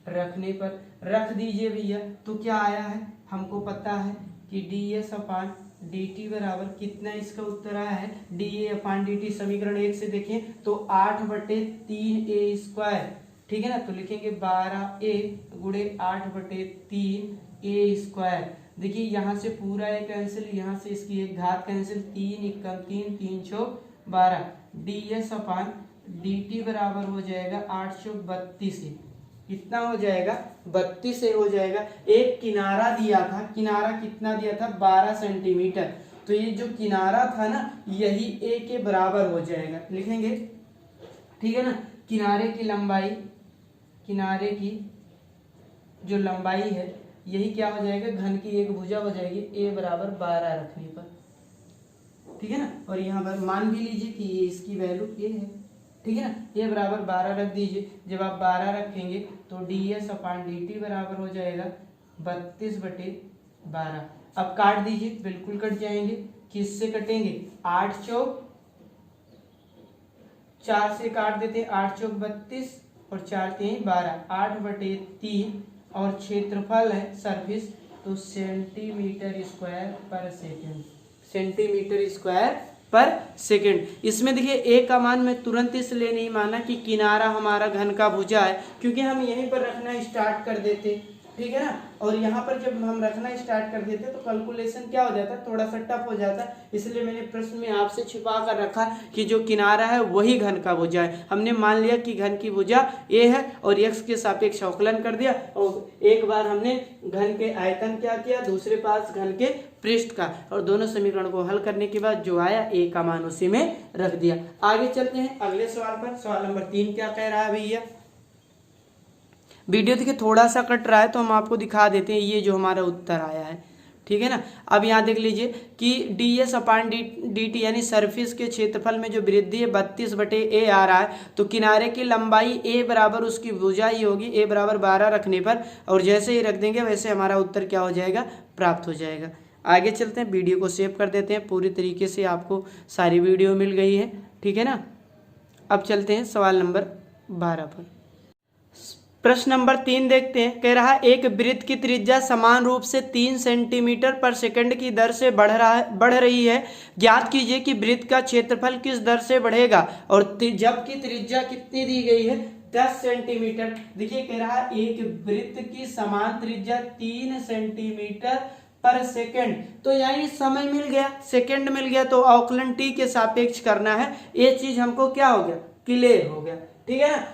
रखने पर रख दीजिए भैया, तो क्या आया है, हमको पता है कि ds/dt बराबर कितना, इसका उत्तर आया है dA/dt। समीकरण 1 से देखें तो 8/3a², ठीक है ना। तो लिखेंगे 12a गुणे 8/3a²। देखिए यहाँ से पूरा एक कैंसिल, यहाँ से इसकी एक घात कैंसिल, 3 × 3 3 × 12 ds/dt बराबर हो जाएगा 832 से, कितना हो जाएगा, 32 से हो जाएगा। एक किनारा दिया था, किनारा कितना दिया था, 12 सेंटीमीटर। तो ये जो किनारा था ना, यही a के बराबर हो जाएगा, लिखेंगे, ठीक है ना। किनारे की जो लंबाई है, यही क्या हो जाएगा, घन की एक भुजा हो जाएगी, a बराबर 12 रखने पर, ठीक है ना। और यहाँ पर मान भी लीजिए कि ये इसकी वैल्यू a है, ठीक है ना। ये बराबर 12 रख दीजिए। जब आप 12 रखेंगे तो ds अपान dt बराबर हो जाएगा 32/12। अब काट दीजिए, बिल्कुल कट जाएंगे। किससे कटेंगे? 8 चौक 4 से काट देते हैं, 8 चौक 32 और 4 3 12, 8/3 और क्षेत्रफल है सरफेस तो सेंटीमीटर स्क्वायर पर सेकेंड, सेंटीमीटर स्क्वायर पर सेकेंड। इसमें देखिए ए का मान मैं तुरंत इसलिए नहीं माना कि किनारा हमारा घन का भुजा है, क्योंकि हम यहीं पर रखना स्टार्ट कर देते, ठीक है ना। और यहाँ पर जब हम रखना स्टार्ट कर देते तो कैलकुलेशन क्या हो जाता, थोड़ा सा टफ हो जाता। इसलिए मैंने प्रश्न में आपसे छिपा कर रखा कि जो किनारा है वही घन का भुजा है। हमने मान लिया कि घन की भुजा ए है और x के सापेक्ष अवकलन कर दिया, और एक बार हमने घन के आयतन क्या किया, दूसरे पास घन के पृष्ठ का, और दोनों समीकरण को हल करने के बाद जो आया ए का मान उसी में रख दिया। आगे चलते हैं अगले सवाल पर। सवाल नंबर 3 क्या कह रहा है भैया? वीडियो देखिए थोड़ा सा कट रहा है तो हम आपको दिखा देते हैं ये जो हमारा उत्तर आया है, ठीक है ना। अब यहाँ देख लीजिए कि ds अपान dt यानी सरफेस के क्षेत्रफल में जो वृद्धि है 32/a आ रहा है, तो किनारे की लंबाई a बराबर उसकी भुजा ही होगी, a बराबर 12 रखने पर, और जैसे ही रख देंगे वैसे हमारा उत्तर क्या हो जाएगा, प्राप्त हो जाएगा। आगे चलते हैं, वीडियो को सेव कर देते हैं। पूरी तरीके से आपको सारी वीडियो मिल गई है, ठीक है ना। अब चलते हैं सवाल नंबर 12 पर। प्रश्न नंबर 3 देखते हैं। कह रहा है एक वृत्त की त्रिज्या समान रूप से 3 सेंटीमीटर पर सेकंड की दर से बढ़ रही है। ज्ञात कीजिए कि वृत्त का क्षेत्रफल किस दर से बढ़ेगा, और जबकि त्रिज्या कितनी दी गई है, 10 सेंटीमीटर। देखिए कह रहा है एक वृत्त की समान त्रिज्या 3 सेंटीमीटर पर सेकंड, तो यानी समय मिल गया, सेकंड मिल गया, तो अवकलन t के सापेक्ष करना है। ये चीज हमको क्या हो गया, क्लियर हो गया, ठीक है ना।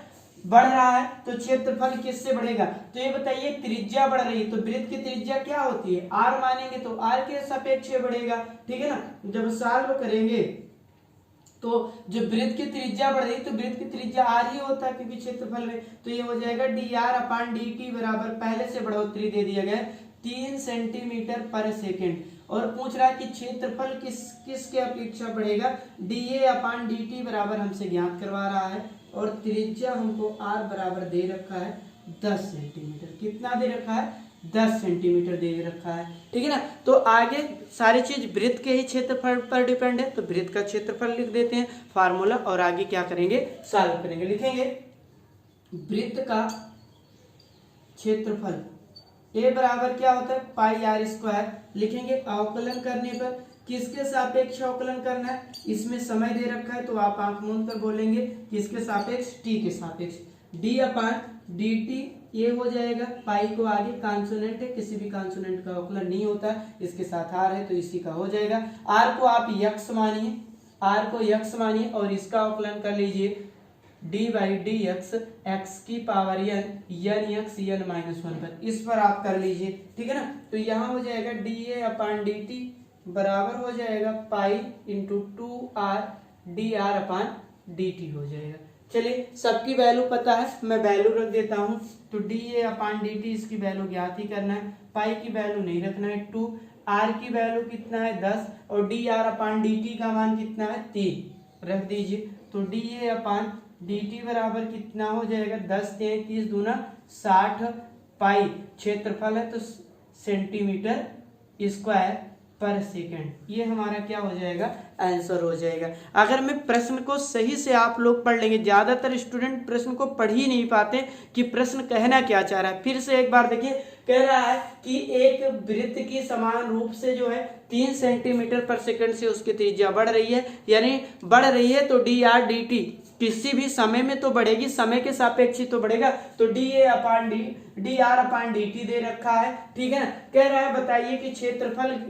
बढ़ रहा है तो क्षेत्रफल किससे बढ़ेगा, तो ये बताइए त्रिज्या बढ़ रही है तो वृत्त की त्रिज्या क्या होती है, r मानेंगे तो r के सापेक्ष बढ़ेगा, ठीक है ना। जब सॉल्व करेंगे तो जो वृत्त की त्रिज्या बढ़ रही है तो वृत्त की त्रिज्या r ही होता है क्योंकि क्षेत्रफल में, तो ये हो जाएगा dr अपान dt बराबर, पहले से बढ़ोतरी दे दिया गया 3 सेंटीमीटर पर सेकेंड, और पूछ रहा है कि क्षेत्रफल किसके अपेक्षा बढ़ेगा, dA अपान dt बराबर हमसे ज्ञात करवा रहा है, और त्रिज्या हमको r बराबर दे रखा है 10 सेंटीमीटर। कितना दे रखा है, 10 सेंटीमीटर दे रखा है, ठीक है ना। तो आगे सारी चीज वृत्त के ही क्षेत्रफल पर डिपेंड है, तो वृत्त का क्षेत्रफल लिख देते हैं फार्मूला, और आगे क्या करेंगे, सॉल्व करेंगे। लिखेंगे वृत्त का क्षेत्रफल a बराबर क्या होता है, पाई आर स्क्वायर। लिखेंगे अवकलन करने पर किसके सापेक्ष अवकलन करना है, इसमें समय दे रखा है तो आप आंख मूंद कर बोलेंगे किसके सापेक्ष, t के सापेक्ष। d अपान dt ये हो जाएगा, पाई को आगे कॉन्सोनेंट है, किसी भी कॉन्सोनेंट का अवकलन नहीं होता, इसके साथ r है तो इसी का हो जाएगा। r को आप x मानिए, r को x मानिए, और इसका अवकलन कर लीजिए d/dx x की पावर n x n -1 पर, इस पर आप कर लीजिए, ठीक है ना। तो यहाँ हो जाएगा dA अपान dt बराबर हो जाएगा पाई इंटू 2r dr अपान dt हो जाएगा। चलिए सबकी वैल्यू पता है, मैं वैल्यू रख देता हूँ, तो dA अपान dt इसकी वैल्यू ज्ञात ही करना है, पाई की वैल्यू नहीं रखना है 2, r की वैल्यू कितना है 10, और dr अपान dt का मान कितना है 3 रख दीजिए। तो dA अपान dt बराबर कितना हो जाएगा, 10 3 30 दूना 60 पाई, क्षेत्रफल है तो सेंटीमीटर स्क्वायर पर सेकेंड, ये हमारा क्या हो जाएगा, आंसर हो जाएगा। अगर मैं प्रश्न को सही से आप लोग पढ़ लेंगे, ज्यादातर स्टूडेंट प्रश्न को पढ़ ही नहीं पाते कि प्रश्न कहना क्या चाह रहा है। फिर से एक बार देखिए, कह रहा है कि एक वृत्त की समान रूप से जो है 3 सेंटीमीटर पर सेकंड से उसकी त्रिज्या बढ़ रही है, यानी बढ़ रही है तो dr dt किसी भी समय में तो बढ़ेगी, समय के सापेक्ष ही तो बढ़ेगा, तो dA अपान dr अपान dt दे रखा है, ठीक है ना। कह रहा है बताइए कि क्षेत्रफल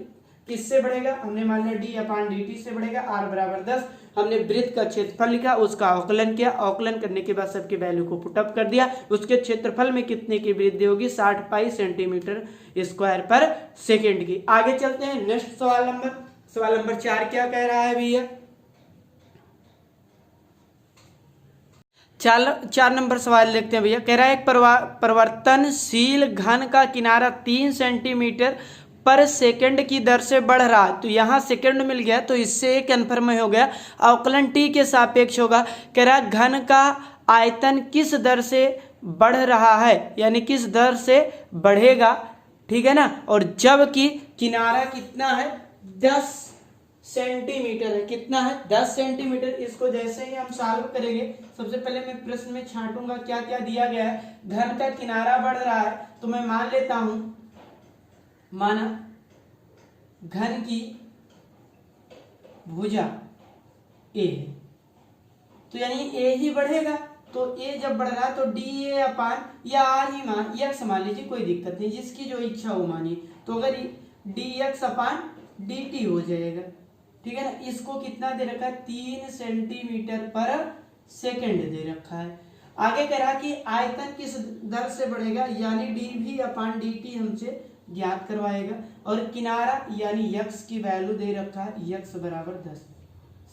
किससे बढ़ेगा, हमने मान लिया d अपान dt से बढ़ेगा, r बराबर 10, हमने वृत्त का क्षेत्रफल लिखा, उसका अवकलन किया, अवकलन करने के बाद सबके वैल्यू को पुटअप कर दिया, उसके क्षेत्रफल में कितने की वृद्धि होगी, 60 पाई सेंटीमीटर स्क्वायर पर सेकेंड की। आगे चलते हैं नेक्स्ट सवाल नंबर 4 क्या कह रहा है भैया, 4 नंबर सवाल देखते हैं भैया। कह रहा है एक परिवर्तनशील घन का किनारा 3 सेंटीमीटर पर सेकंड की दर से बढ़ रहा है, तो यहाँ सेकंड मिल गया, तो इससे ये कन्फर्म हो गया अवकलन टी के सापेक्ष होगा। कह रहा घन का आयतन किस दर से बढ़ रहा है, यानी किस दर से बढ़ेगा, ठीक है ना, और जबकि किनारा कितना है 10 सेंटीमीटर है, कितना है 10 सेंटीमीटर। इसको जैसे ही हम सॉल्व करेंगे, सबसे पहले मैं प्रश्न में छांटूंगा क्या क्या दिया गया है। घन का किनारा बढ़ रहा है, तो मैं मान लेता हूं, माना घन की भुजा ए है, तो यानी ए ही बढ़ेगा, तो ए जब बढ़ रहा है तो डी ए अपान या आर ही मान एक्स मान लीजिए, कोई दिक्कत नहीं, जिसकी जो इच्छा हो मानिए। तो अगर D x upon D T हो जाएगा, ठीक है ना। इसको कितना दे रखा है 3 सेंटीमीटर पर सेकंड दे रखा है। आगे कह रहा कि आयतन किस दर से बढ़ेगा, यानी डी भी अपान डी टी हमसे ज्ञात करवाएगा, और किनारा यानी यक्स की वैल्यू दे रखा है, यक्स बराबर 10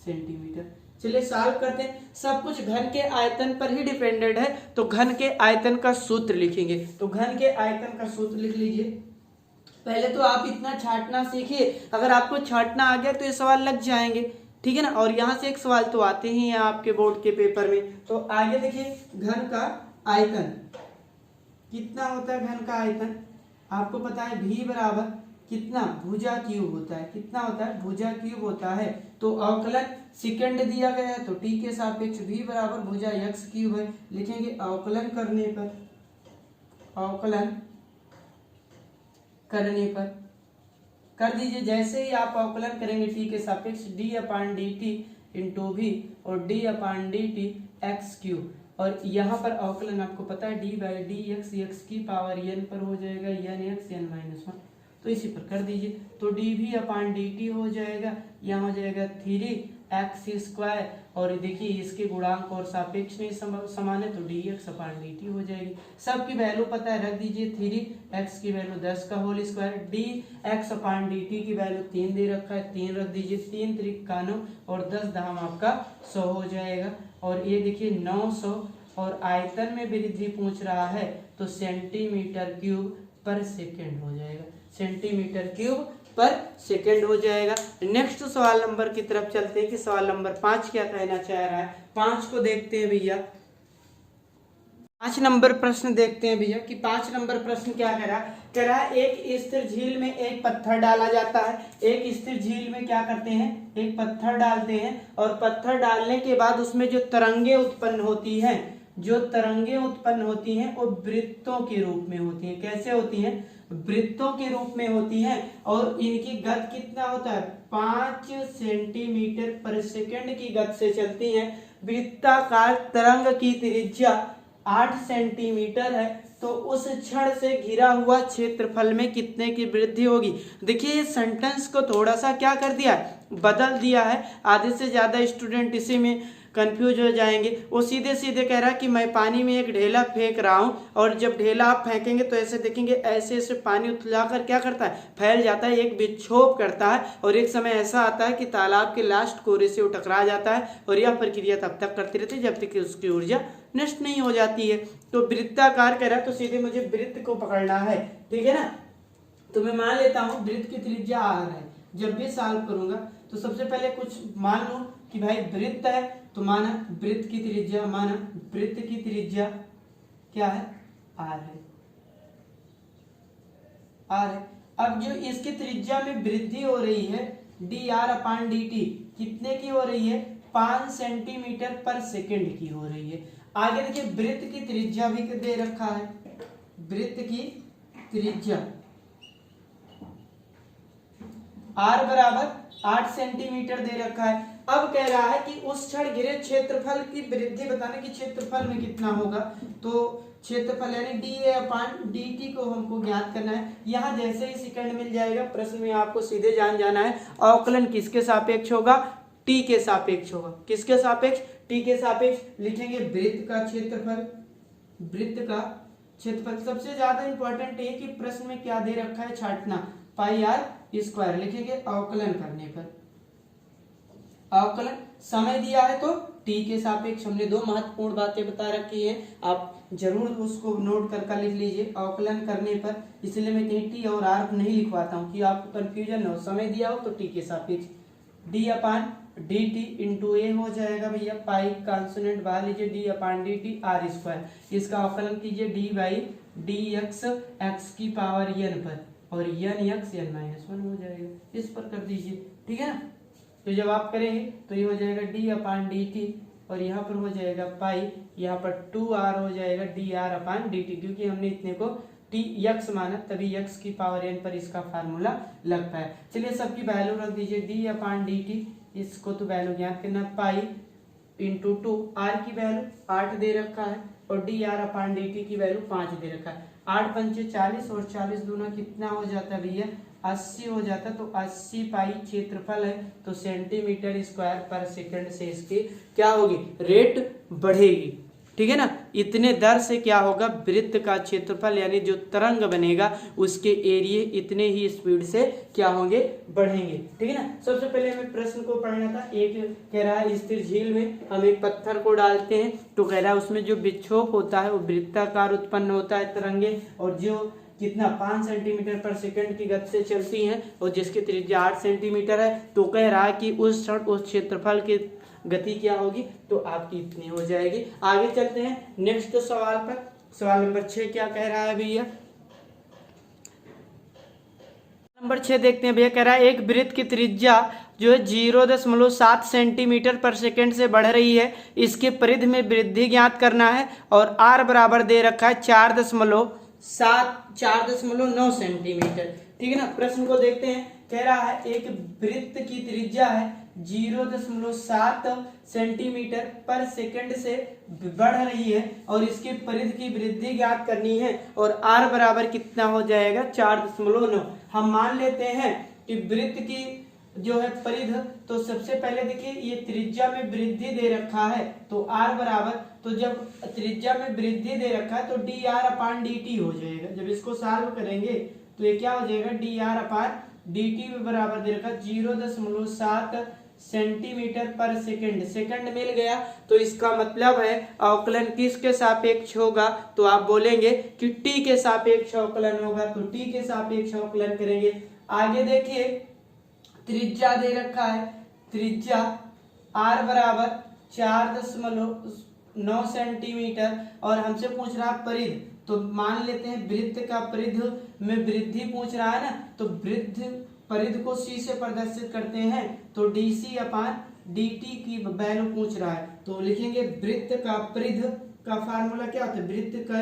सेंटीमीटर। चलिए सॉल्व करते हैं। सब कुछ घन के आयतन पर ही डिपेंडेंट है, तो घन के आयतन का सूत्र लिखेंगे। तो घन के आयतन का सूत्र लिख लीजिए। पहले तो आप इतना छांटना सीखिए, अगर आपको छांटना आ गया तो ये सवाल लग जाएंगे, ठीक है ना। और यहाँ से एक सवाल तो आते ही हैं आपके बोर्ड के पेपर में। तो आगे देखिए, घन का आयतन कितना होता है, घन का आयतन आपको पता है v बराबर कितना भुजा क्यूब होता है, कितना होता है भुजा क्यूब होता है। तो अवकलन सेकंड दिया गया है, तो t के सापेक्ष v बराबर भुजा x क्यूब है। लिखेंगे अवकलन करने पर, अवकलन करने पर कर दीजिए। जैसे ही आप अवकलन करेंगे t के सापेक्ष d upon D T into V और d upon D T X cube, और यहाँ पर अवकलन आपको पता है d by D X, X की पावर n पर हो जाएगा, n एक्स n माइनस 1, तो इसी पर कर दीजिए। तो डी भी अपान डी टी हो जाएगा, यहाँ हो जाएगा 3x², और देखिए इसके गुणांक और सापेक्ष नहीं समान है, तो D x upon D T हो जाएगी। सबकी वैल्यू पता है, रख दीजिए। 3x की वैल्यू 10 का whole square, D x upon D T की वैल्यू 3 दे रखा है, 3 रख दीजिए। 3 त्रिक 9 और 10 दाम आपका 100 हो जाएगा। और ये देखिए 900, और आयतन में वृद्धि पूछ रहा है, तो सेंटीमीटर क्यूब पर सेकेंड हो जाएगा, सेंटीमीटर क्यूब पर सेकेंड हो जाएगा। नेक्स्ट सवाल नंबर की तरफ चलते हैं कि सवाल नंबर 5 क्या कहना चाह रहा है। 5 को देखते हैं भैया। 5 नंबर प्रश्न देखते हैं भैया कि 5 नंबर प्रश्न क्या कह रहा है एक स्थिर झील में एक पत्थर डाला जाता है। एक स्थिर झील में क्या करते हैं, एक पत्थर डालते हैं, और पत्थर डालने के बाद उसमें जो तरंगे उत्पन्न होती हैं, जो तरंगे उत्पन्न होती हैं वो वृत्तों के रूप में होती हैं। कैसे होती हैं, वृत्तों के रूप में होती हैं, और इनकी गति कितना होता है 5 सेंटीमीटर पर सेकंड की गति से चलती हैं। वृत्ताकार तरंग की त्रिज्या 8 सेंटीमीटर है, तो उस क्षण से घिरा हुआ क्षेत्रफल में कितने की वृद्धि होगी। देखिए इस सेंटेंस को थोड़ा सा क्या कर दिया है, बदल दिया है। आधे से ज्यादा स्टूडेंट इसी में कंफ्यूज हो जाएंगे। वो सीधे सीधे कह रहा है कि मैं पानी में एक ढेला फेंक रहा हूं, और जब ढेला आप फेंकेंगे तो ऐसे देखेंगे ऐसे ऐसे पानी उछलाकर क्या करता है, फैल जाता है, एक विक्षोभ करता है, और एक समय ऐसा आता है कि तालाब के लास्ट कोरे से वो टकरा जाता है, और यह प्रक्रिया तब तक करती रहती है जब तक कि उसकी ऊर्जा नष्ट नहीं हो जाती है। तो वृत्ताकार कह रहा है, तो सीधे मुझे वृत्त को पकड़ना है, ठीक है ना। तो मैं मान लेता हूं वृत्त की त्रिज्या r है। जब भी सॉल्व करूंगा तो सबसे पहले कुछ मान लो कि भाई वृत्त है, तो माना वृत्त की त्रिज्या, माना वृत्त की त्रिज्या क्या है, r है, r है। अब जो इसकी त्रिज्या में वृद्धि हो रही है D R upon D T, कितने की हो रही है 5 सेंटीमीटर पर सेकंड की हो रही है। आगे देखिए वृत्त की त्रिज्या भी दे रखा है, वृत्त की त्रिज्या r बराबर 8 सेंटीमीटर दे रखा है। अब कह रहा है कि उस क्षण घिरे क्षेत्रफल की वृद्धि बताने की क्षेत्रफल में कितना होगा, तो क्षेत्रफल यानी D a upon D T को हमको ज्ञात करना है। यहाँ जैसे ही सेकंड मिल जाएगा, प्रश्न में आपको सीधे जान जाना है अवकलन किसके सापेक्ष होगा, टी के सापेक्ष होगा। किसके सापेक्ष, टी के सापेक्ष। लिखेंगे वृत्त का क्षेत्रफल, वृत्त का क्षेत्रफल। सबसे ज्यादा इंपॉर्टेंट है कि प्रश्न में क्या दे रखा है, छांटना, पाई आर स्क्वायर। लिखेंगे अवकलन करने पर, अवकलन समय दिया है तो टी के सापेक्ष हमने दो महत्वपूर्ण बातें बता रखी है, आप जरूर उसको नोट कर लिख लीजिए अवकलन करने पर। इसलिए मैं कहीं टी और आर नहीं लिखवाता हूँ कि आपको कंफ्यूजन हो। समय दिया हो तो टी के सापेक्ष D upon D T into A हो जाएगा भैया, पाई कॉन्सोनेंट बाहर लीजिए, D upon D T R square. इसका अवकलन कीजिए D by D X X की पावर एन पर, और N X N minus one हो जाएगा, इस पर कर दीजिए, ठीक है ना। तो जब आप करेंगे तो ये हो जाएगा डी अपान डी टी, और यहाँ पर हो जाएगा पाई, यहाँ पर 2r हो जाएगा D R upon D T, क्योंकि हमने इतने को टी यक्स माना तभी यक्स की पावर एन पर इसका फार्मूला लगता है। चलिए सबकी वैल्यू रख दीजिए, डी अपान डी टी, इसको तो वैल्यू ज्ञात करना, पाई इंटू 2, आर की वैल्यू 8 दे रखा है और D R upon D T की वैल्यू 5 दे रखा है। 8 पंचे 40 और 40 दूना कितना हो जाता है भैया, 80 हो जाता है। तो 80 पाई क्षेत्रफल है, तो सेंटीमीटर स्क्वायर पर सेकंड से इसकी क्या होगी, रेट बढ़ेगी, ठीक है ना। इतने दर से क्या होगा, वृत्त का क्षेत्रफल यानी जो तरंग बनेगा उसके एरिया इतने ही स्पीड से क्या होंगे, बढ़ेंगे, ठीक है ना। सबसे पहले हमें प्रश्न को पढ़ना था। एक कह रहा है स्थिर झील में हम एक पत्थर को डालते हैं, तो कह रहा है उसमें जो विक्षोभ होता है वो वृत्ताकार उत्पन्न होता है तरंगे, और जो कितना 5 सेंटीमीटर पर सेकंड की गति से चलती हैं और जिसकी त्रिज्या 8 सेंटीमीटर है। तो कह रहा है कि उस क्षण उस क्षेत्रफल की गति क्या होगी, तो आपकी इतनी हो जाएगी। आगे चलते हैं नेक्स्ट सवाल पर। सवाल नंबर 6 क्या कह रहा है भैया, नंबर 6 देखते हैं भैया। कह रहा है एक वृत्त की त्रिज्या जो है 0.7 सेंटीमीटर पर सेकंड से बढ़ रही है, इसके परिधि में वृद्धि ज्ञात करना है, और r बराबर दे रखा है 4.9 सेंटीमीटर, ठीक है ना। प्रश्न को देखते हैं। कह रहा है एक वृत्त की त्रिज्या है 0.7 सेंटीमीटर पर सेकंड से बढ़ रही है और इसके परिधि की वृद्धि ज्ञात करनी है, और r बराबर कितना हो जाएगा, 4.9। हम मान लेते हैं कि वृत्त की जो है परिध, तो सबसे पहले देखिए ये त्रिज्या में वृद्धि दे रखा है, तो r बराबर, तो जब त्रिज्या में वृद्धि दे रखा है तो D R upon D T हो जाएगा। जब इसको सॉल्व करेंगे तो ये क्या हो जाएगा, D R upon D t बराबर दे रखा 0.7 सेंटीमीटर पर सेकंड, सेकंड मिल गया। तो इसका मतलब है अवकलन किसके सापेक्ष होगा, तो आप बोलेंगे कि टी के सापेक्ष अवकलन होगा, तो टी के सापेक्ष अवकलन करेंगे। आगे देखिए त्रिज्या दे रखा है, त्रिज्या r बराबर 4.9 सेंटीमीटर, और हमसे पूछ रहा है परिध, तो मान लेते हैं वृत्त का परिध में वृद्धि पूछ रहा है ना, तो वृद्ध परिध को c से प्रदर्शित करते हैं, तो dc अपान dt की वैल्यू पूछ रहा है, तो लिखेंगे वृत्त का परिध का फार्मूला क्या होता है, वृत्त का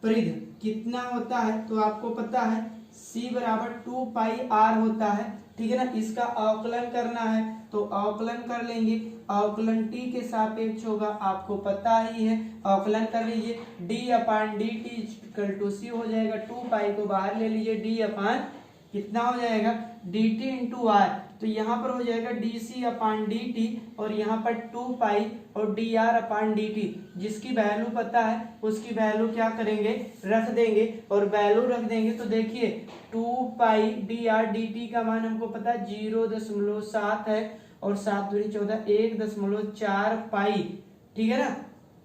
परिध कितना होता है, तो आपको पता है c बराबर 2 पाई r होता है, ठीक है ना। इसका अवकलन करना है तो अवकलन कर लेंगे, अवकलन t के सापेक्ष होगा, आपको पता ही है। अवकलन कर लीजिए, d upon D t equal to c हो जाएगा, 2 पाई को बाहर ले लीजिए, d अपान कितना हो जाएगा, dt इंटू आर, तो यहाँ पर हो जाएगा dc अपान dt, और यहाँ पर 2 पाई और dr अपान dt, जिसकी वैल्यू पता है उसकी वैल्यू क्या करेंगे, रख देंगे, और वैल्यू रख देंगे तो देखिए 2 पाई dr dt का मान हमको पता है 0.7 है, और 7 दूनी 14, 1.4 पाई, ठीक है ना,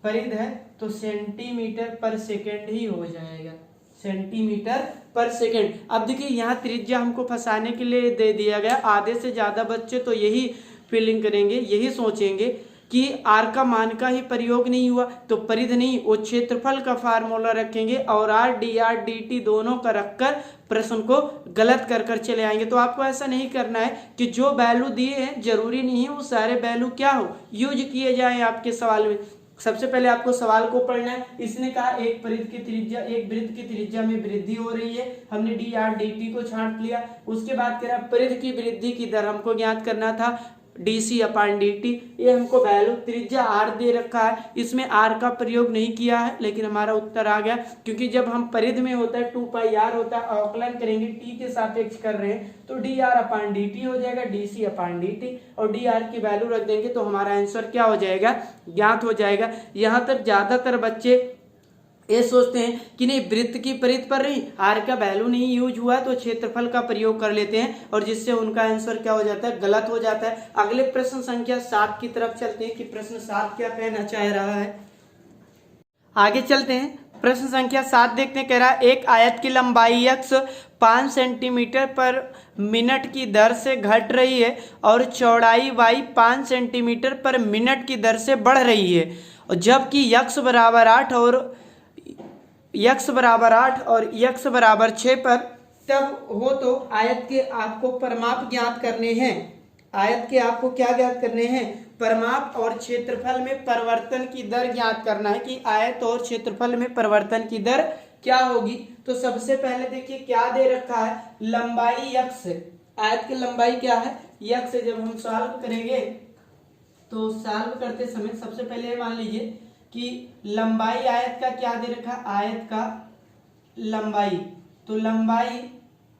परिध है, तो सेंटीमीटर पर सेकेंड ही हो जाएगा, सेंटीमीटर पर सेकेंड। अब देखिए यहाँ त्रिज्या हमको फंसाने के लिए दे दिया गया, आधे से ज्यादा बच्चे तो यही फीलिंग करेंगे, यही सोचेंगे कि r का मान का ही प्रयोग नहीं हुआ, तो परिध नहीं, वो क्षेत्रफल का फार्मूला रखेंगे और r dr dt दोनों का रखकर प्रश्न को गलत कर चले आएंगे। तो आपको ऐसा नहीं करना है कि जो वैल्यू दिए हैं जरूरी नहीं है वो सारे वैल्यू क्या हो, यूज किए जाए आपके सवाल में। सबसे पहले आपको सवाल को पढ़ना है। इसने कहा एक परिध की त्रिज्या, एक वृत्त की त्रिज्या में वृद्धि हो रही है, हमने डी आर डी टी को छांट लिया। उसके बाद कह रहा परिध की वृद्धि की दर हमको ज्ञात करना था, डीसी अपान डी टी, ये हमको वैल्यू त्रिज्या आर दे रखा है, इसमें आर का प्रयोग नहीं किया है, लेकिन हमारा उत्तर आ गया, क्योंकि जब हम परिध में होता है 2 पाई आर होता है, अवकलन करेंगे टी के सापेक्ष कर रहे हैं, तो D R upon D T हो जाएगा, डीसी अपान डी टी, और डी आर की वैल्यू रख देंगे तो हमारा आंसर क्या हो जाएगा, ज्ञात हो जाएगा। यहाँ तक ज्यादातर बच्चे ये सोचते हैं कि नहीं वृत्त की परिधि पर नहीं, आर का वैल्यू नहीं यूज हुआ तो क्षेत्रफल का प्रयोग कर लेते हैं और जिससे उनका आंसर क्या हो जाता है, गलत हो जाता है। अगले प्रश्न संख्या 7 की तरफ चलते हैं कि प्रश्न 7 क्या कहना चाह रहा है। आगे चलते हैं, प्रश्न संख्या 7 देखते हैं। कह रहा है एक आयत की लंबाई x 5 सेंटीमीटर पर मिनट की दर से घट रही है और चौड़ाई y 5 सेंटीमीटर पर मिनट की दर से बढ़ रही है, और जबकि x बराबर 8 और x बराबर 6 पर तब हो तो आयत के आपको परिमाप ज्ञात करने हैं। आयत के आपको क्या ज्ञात करने हैं, परिमाप और क्षेत्रफल में परिवर्तन की दर ज्ञात करना है कि आयत और क्षेत्रफल में परिवर्तन की दर क्या होगी। तो सबसे पहले देखिए क्या दे रखा है, लंबाई x है, आयत की लंबाई क्या है x है। जब हम सॉल्व करेंगे तो सॉल्व करते समय सबसे पहले मान लीजिए कि लंबाई आयत का क्या दे रखा है, आयत का लंबाई, तो लंबाई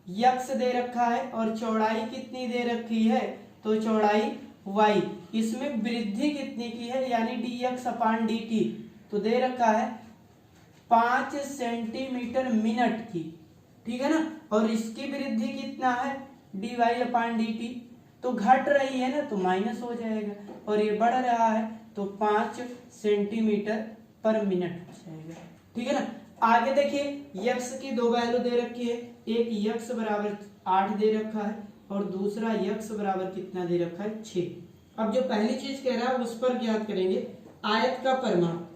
x दे रखा है और चौड़ाई कितनी दे रखी है, तो चौड़ाई y, इसमें वृद्धि कितनी की है यानी dx/dt, तो दे रखा है 5 सेंटीमीटर मिनट की, ठीक है ना, और इसकी वृद्धि कितना है dy/dt, तो घट रही है ना तो माइनस हो जाएगा, और ये बढ़ रहा है तो 5 सेंटीमीटर पर मिनट हो जाएगा, ठीक है ना। आगे देखिए x की दो वैल्यू दे रखी है, एक x बराबर 8 दे रखा है और दूसरा x बराबर कितना दे रखा है 6। अब जो पहली चीज कह रहा है उस पर ज्ञात करेंगे आयत का परिमाप।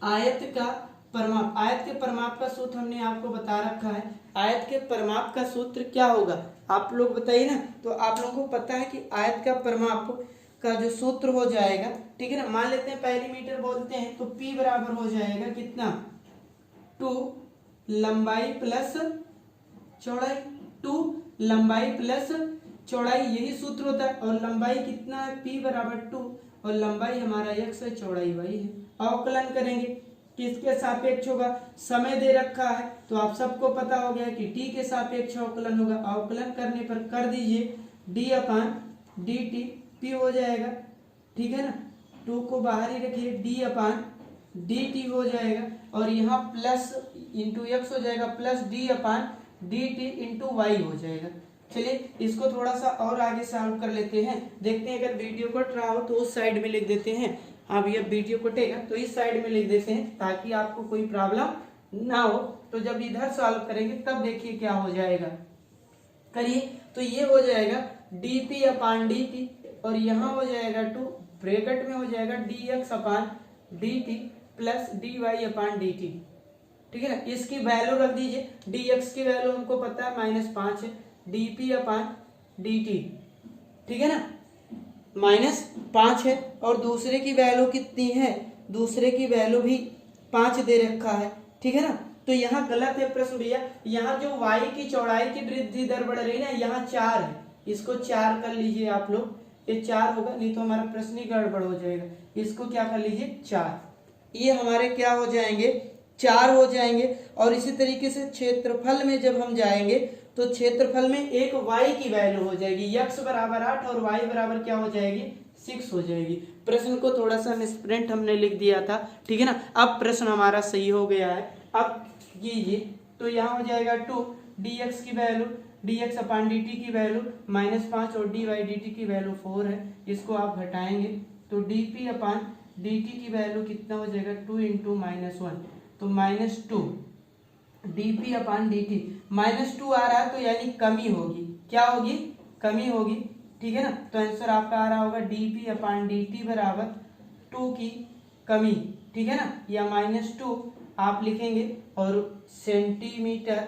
आयत का परिमाप, आयत के परिमाप का सूत्र हमने आपको बता रखा है। आयत के परिमाप का सूत्र क्या होगा आप लोग बताइए ना, तो आप लोगों को पता है कि आयत का परिमाप का जो सूत्र हो जाएगा, ठीक है ना, मान लेते हैं पेरीमीटर बोलते हैं तो P बराबर हो जाएगा कितना 2 लंबाई प्लस चौड़ाई, 2 लंबाई प्लस चौड़ाई, यही सूत्र होता है। और लंबाई कितना है P बराबर 2 और लंबाई हमारा x है, चौड़ाई y है। अवकलन करेंगे किसके सापेक्ष होगा, समय दे रखा है तो आप सबको पता हो गया कि t के सापेक्ष अवकलन होगा। अवकलन करने पर कर दीजिए d/dt, p हो जाएगा, ठीक है ना, 2 को बाहर ही रखिए, d/dt हो जाएगा और यहाँ प्लस इंटू एक्स हो जाएगा प्लस d/dt इंटू वाई हो जाएगा। चलिए इसको थोड़ा सा और आगे सॉल्व कर लेते हैं, देखते हैं अगर वीडियो कट रहा हो तो उस साइड में लिख देते हैं, हाँ भैया वीडियो कटेगा तो इस साइड में लिख देते हैं ताकि आपको कोई प्रॉब्लम ना हो। तो जब इधर सॉल्व करेंगे तब देखिए क्या हो जाएगा, करिए तो ये हो जाएगा dp/dt और यहाँ हो जाएगा 2 ब्रैकेट में हो जाएगा dx/dt प्लस dy/dt, ठीक है ना। इसकी वैल्यू रख दीजिए, dx की वैल्यू हमको पता है -5 है, dp/dt, ठीक है ना, -5 है और दूसरे की वैल्यू कितनी है, दूसरे की वैल्यू भी 5 दे रखा है, ठीक है ना। तो यहाँ गलत है प्रश्न भैया, यहाँ जो y की चौड़ाई की वृद्धि दर बढ़ रही है ना, यहाँ 4 है, इसको 4 कर लीजिए आप लोग, ये 4 होगा नहीं तो हमारा प्रश्न ही गड़बड़ हो जाएगा। इसको क्या कर लीजिए 4, ये हमारे क्या हो जाएंगे 4 हो जाएंगे। और इसी तरीके से क्षेत्रफल में जब हम जाएंगे तो क्षेत्रफल में एक y की वैल्यू हो जाएगी, x बराबर 8 और y बराबर क्या हो जाएगी 6 हो जाएगी। प्रश्न को थोड़ा सा मिसप्रिंट हमने लिख दिया था, ठीक है ना। अब प्रश्न हमारा सही हो गया है। अब कीजिए तो यहाँ हो जाएगा 2 dx की वैल्यू dx/dt की वैल्यू -5 और dy/dt की वैल्यू 4 है, इसको आप घटाएंगे तो dp/dt की वैल्यू कितना हो जाएगा 2 × -1 तो -2 dp/dt, -2 आ रहा है तो यानी कमी होगी, क्या होगी कमी होगी, ठीक है ना। तो आंसर आपका आ रहा होगा dp/dt बराबर 2 की कमी, ठीक है ना, या -2 आप लिखेंगे और सेंटीमीटर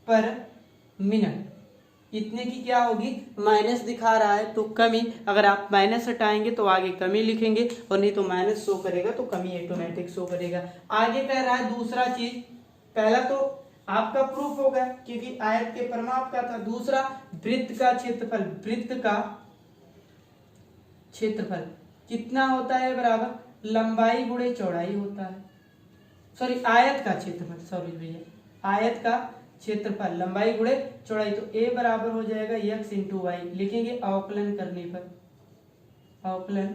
पर मिनट इतने की क्या होगी माइनस दिखा रहा है तो कमी, अगर आप माइनस हटाएंगे तो आगे कमी लिखेंगे और नहीं तो माइनस शो करेगा तो कमी ऑटोमेटिक शो करेगा। आगे कह रहा है दूसरा चीज, पहला तो आपका प्रूफ होगा क्योंकि आयत के परिमाप का था, दूसरा वृत्त का क्षेत्रफल, वृत्त का क्षेत्रफल कितना होता है बराबर लंबाई गुणे चौड़ाई होता है, सॉरी आयत का क्षेत्रफल, सॉरी भैया आयत का क्षेत्रफल लंबाई गुणे चौड़ाई, तो a बराबर हो जाएगा x × y, लिखेंगे अवकलन करने पर, अवकलन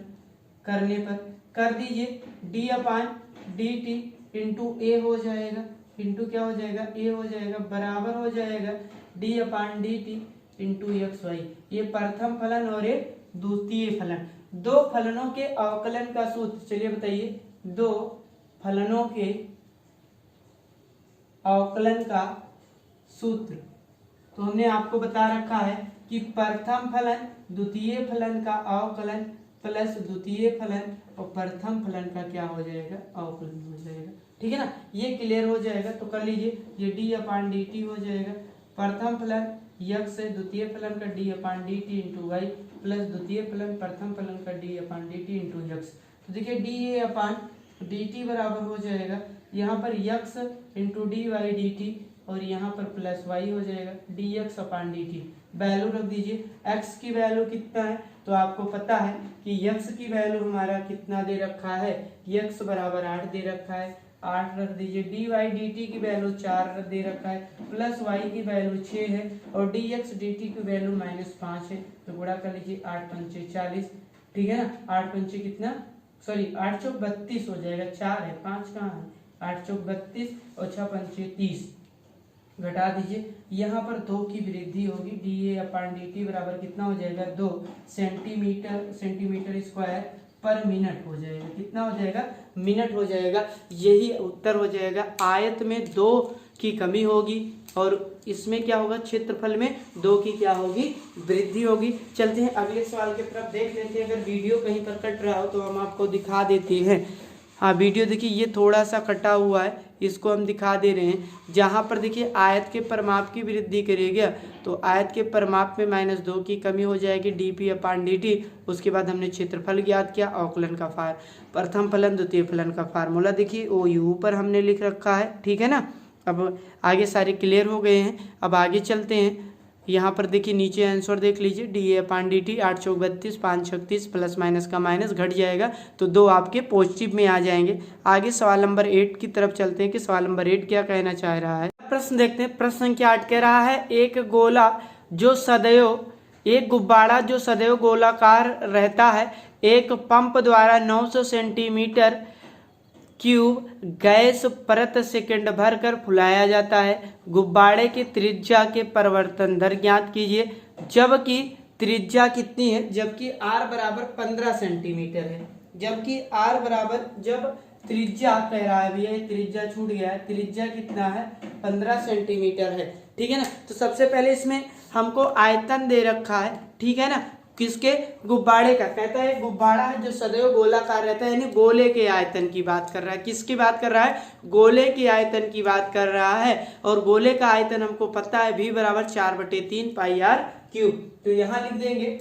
करने पर कर दीजिए d/dt इंटू ए हो जाएगा, इंटू क्या हो जाएगा, ए हो जाएगा, बराबर हो जाएगा d upon D T into x y. ये प्रथम फलन और एक द्वितीय फलन, दो फलनों के अवकलन का सूत्र। चलिए बताइए, दो फलनों के अवकलन का सूत्र। तो हमने आपको बता रखा है कि प्रथम फलन द्वितीय फलन का अवकलन प्लस द्वितीय फलन और प्रथम फलन का क्या हो जाएगा, अवकलन हो जाएगा। ठीक है ना, ये क्लियर हो जाएगा। तो कर लीजिए, ये डी अपान डी टी हो जाएगा, प्रथम फलन यक्स है, द्वितीय फलन का d upon D T into y plus द्वितीय फलन प्रथम फलन का d upon D T into x. तो देखिए d a upon D t बराबर हो जाएगा यहाँ पर x into d y d t और यहाँ पर प्लस वाई हो जाएगा d x upon D t. Value रख दीजिए, एक्स की वैल्यू कितना है तो आपको पता है कि यक्स की वैल्यू हमारा कितना दे रखा है, यक्स बराबर 8 दे रखा है, 8 रख दीजिए। डी वाई डी टी की वैल्यू 4 दे रखा है, प्लस वाई की वैल्यू 6 है और डी एक्स डी टी की वैल्यू -5 है। तो गुणा कर लीजिए, 8 पंचे 40, ठीक है ना, 8 पंचे कितना, सॉरी 8 चौक 32 हो जाएगा, 4 है 5 कहाँ है, 8 चौक 32 और 6 पंचे 30, घटा दीजिए। यहाँ पर 2 की वृद्धि होगी, D a upon D t बराबर कितना हो जाएगा, 2 सेंटीमीटर स्क्वायर पर मिनट हो जाएगा। कितना हो जाएगा, मिनट हो जाएगा। यही उत्तर हो जाएगा। आयत में 2 की कमी होगी और इसमें क्या होगा, क्षेत्रफल में 2 की क्या होगी, वृद्धि होगी। चलते हैं अगले सवाल की तरफ, देख लेते हैं। अगर वीडियो कहीं पर कट रहा हो तो हम आपको दिखा देते हैं। हाँ, वीडियो देखिए ये थोड़ा सा कटा हुआ है, इसको हम दिखा दे रहे हैं। जहाँ पर देखिए आयत के परिमाप की वृद्धि करेगा तो आयत के परिमाप में -2 की कमी हो जाएगी, डी पी अपान डी टी। उसके बाद हमने क्षेत्रफल ज्ञात किया, अवकलन का प्रथम फलन द्वितीय फलन का फार्मूला देखिए ओ यू पर हमने लिख रखा है। ठीक है ना, अब आगे सारे क्लियर हो गए हैं। अब आगे चलते हैं। यहाँ पर देखिए नीचे आंसर देख लीजिए, D a upon D T 8 Chowk 32 5 36 plus minus का माइनस घट जाएगा तो 2 आपके पॉजिटिव में आ जाएंगे। आगे सवाल नंबर 8 की तरफ चलते हैं कि सवाल नंबर 8 क्या कहना चाह रहा है। प्रश्न देखते हैं। प्रश्न संख्या 8 कह रहा है, एक गुब्बारा जो सदैव गोलाकार रहता है, एक पंप द्वारा 900 सेंटीमीटर क्यूब गैस प्रति सेकंड भरकर फुलाया जाता है। गुब्बारे की त्रिज्या के परिवर्तन दर ज्ञात कीजिए। जबकि त्रिज्या कितनी है, जबकि r बराबर 15 सेंटीमीटर है, जबकि r बराबर, जब त्रिज्या कह रहा है भैया, त्रिज्या छूट गया है, त्रिज्या कितना है, 15 सेंटीमीटर है। ठीक है ना, तो सबसे पहले इसमें हमको आयतन दे रखा है। ठीक है ना, किसके, गुब्बारे का। कहता है गुब्बारा है जो सदैव गोलाकार रहता है, यानी गोले के आयतन की बात कर रहा है। किसकी बात कर रहा है, गोले के आयतन की बात कर रहा है। और गोले का आयतन हमको पता है v बराबर 4/3 पाई r क्यूब। तो यहाँ लिख देंगे,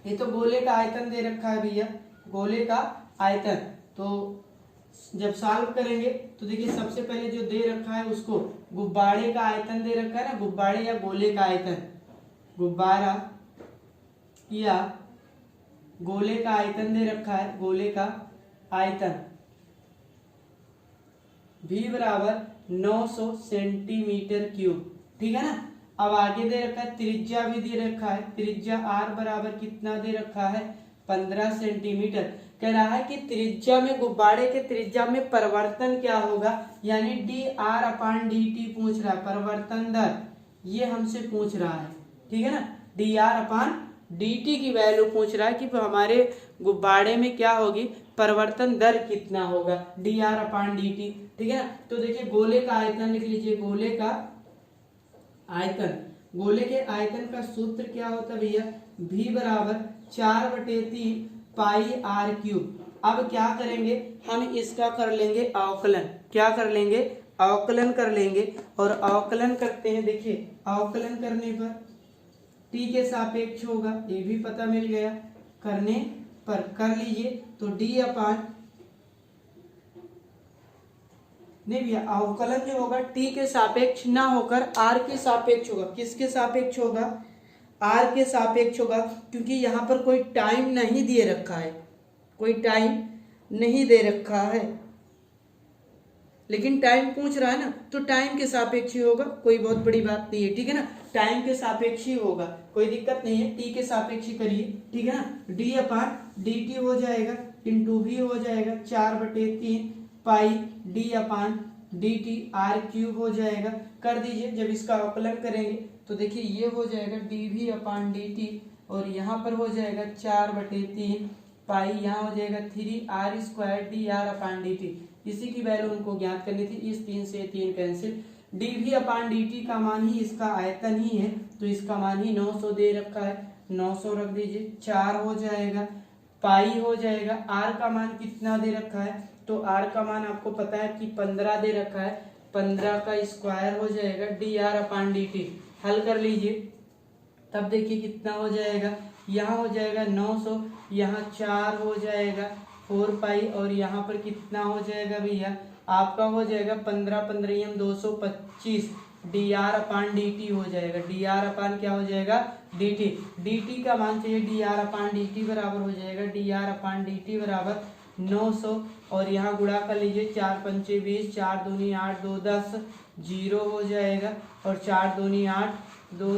ये तो गोले का आयतन दे रखा है भैया, गोले का आयतन। तो जब सॉल्व करेंगे तो देखिए सबसे पहले जो दे रखा है उसको गुब्बारे का आयतन दे रखा है ना, गुब्बारे या गोले का आयतन, गुब्बारा या गोले का आयतन दे रखा है, गोले का आयतन v बराबर 900 सेंटीमीटर क्यूब। ठीक है ना, अब आगे दे रखा है त्रिज्या भी दे रखा है, त्रिज्या r बराबर कितना दे रखा है, 15 सेंटीमीटर। कह रहा है कि त्रिज्या में, गुब्बारे के त्रिज्या में परिवर्तन क्या होगा, यानी D R upon D T पूछ रहा है, परिवर्तन दर ये हमसे पूछ रहा है। ठीक है ना, D R upon D T की वैल्यू पूछ रहा है कि हमारे गुब्बारे में क्या होगी, परिवर्तन दर कितना होगा, D R upon D T. ठीक है ना, तो देखिए गोले का आयतन लिख लीजिए, गोले का आयतन, गोले के आयतन का सूत्र क्या होता है भैया, v बराबर 4/3 पाई आर क्यूब। अब क्या करेंगे, हम इसका कर लेंगे अवकलन। क्या कर लेंगे, अवकलन कर लेंगे। और अवकलन करते हैं, देखिए अवकलन करने पर t के सापेक्ष होगा, ये भी पता मिल गया, करने पर कर लीजिए। तो d अपान, नहीं भैया, अवकलन जो होगा t के सापेक्ष ना होकर r के सापेक्ष होगा। किसके सापेक्ष होगा, r के सापेक्ष होगा, क्योंकि यहाँ पर कोई टाइम नहीं दिए रखा है, कोई टाइम नहीं दे रखा है, लेकिन टाइम पूछ रहा है ना, तो टाइम के सापेक्ष ही होगा, कोई बहुत बड़ी बात नहीं है। ठीक है ना, टाइम के सापेक्ष ही होगा, कोई दिक्कत नहीं है, टी के सापेक्ष ही करिए। ठीक है ना, डी अपान डी टी हो जाएगा इंटू वी हो जाएगा 4/3 पाई d upon D T are cube हो जाएगा। कर दीजिए, जब इसका अवकलन करेंगे तो देखिए ये हो जाएगा D V upon D t और यहाँ पर हो जाएगा 4/3 पाई, यहाँ हो जाएगा 3r² D R upon D T. इसी की वैल्यू उनको ज्ञात करनी थी। इस 3 से 3 cancel. D V upon D T का मान ही इसका आयतन ही है, तो इसका मान ही 900 दे रखा है, 900 रख दीजिए। 4 हो जाएगा, पाई हो जाएगा। आर का मान कितना दे रखा है, तो आर का मान आपको पता है कि 15 दे रखा है, 15 का स्क्वायर हो जाएगा D R upon D T. हल कर लीजिए, तब देखिए कितना हो जाएगा। यहाँ हो जाएगा 900, यहाँ 4 हो जाएगा 4 पाई और यहाँ पर कितना हो जाएगा भैया, आपका हो जाएगा 15 15 225 D R upon D T हो जाएगा। डी आर अपान क्या हो जाएगा, डी टी। डी टी का मान चाहिए, D R upon D t बराबर हो जाएगा D R upon D t बराबर 900 और यहाँ गुणा कर लीजिए। 4 पंचे 20, 4 दूनी 8, 2 10, 0 हो जाएगा और 4 दूनी 8, 2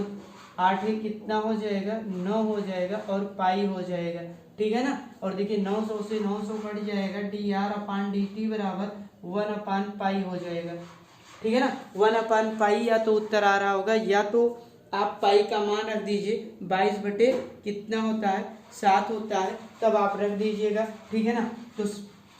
8 कितना हो जाएगा, 9 हो जाएगा और पाई हो जाएगा। ठीक है ना। और देखिए 900 से 900 कट जाएगा, D R upon D t बराबर 1 अपान पाई हो जाएगा। ठीक है ना, 1 अपान पाई या तो उत्तर आ रहा होगा, या तो आप पाई का मान रख दीजिए 22 बटे कितना होता है 7 होता है, तब आप रख दीजिएगा। ठीक है ना, तो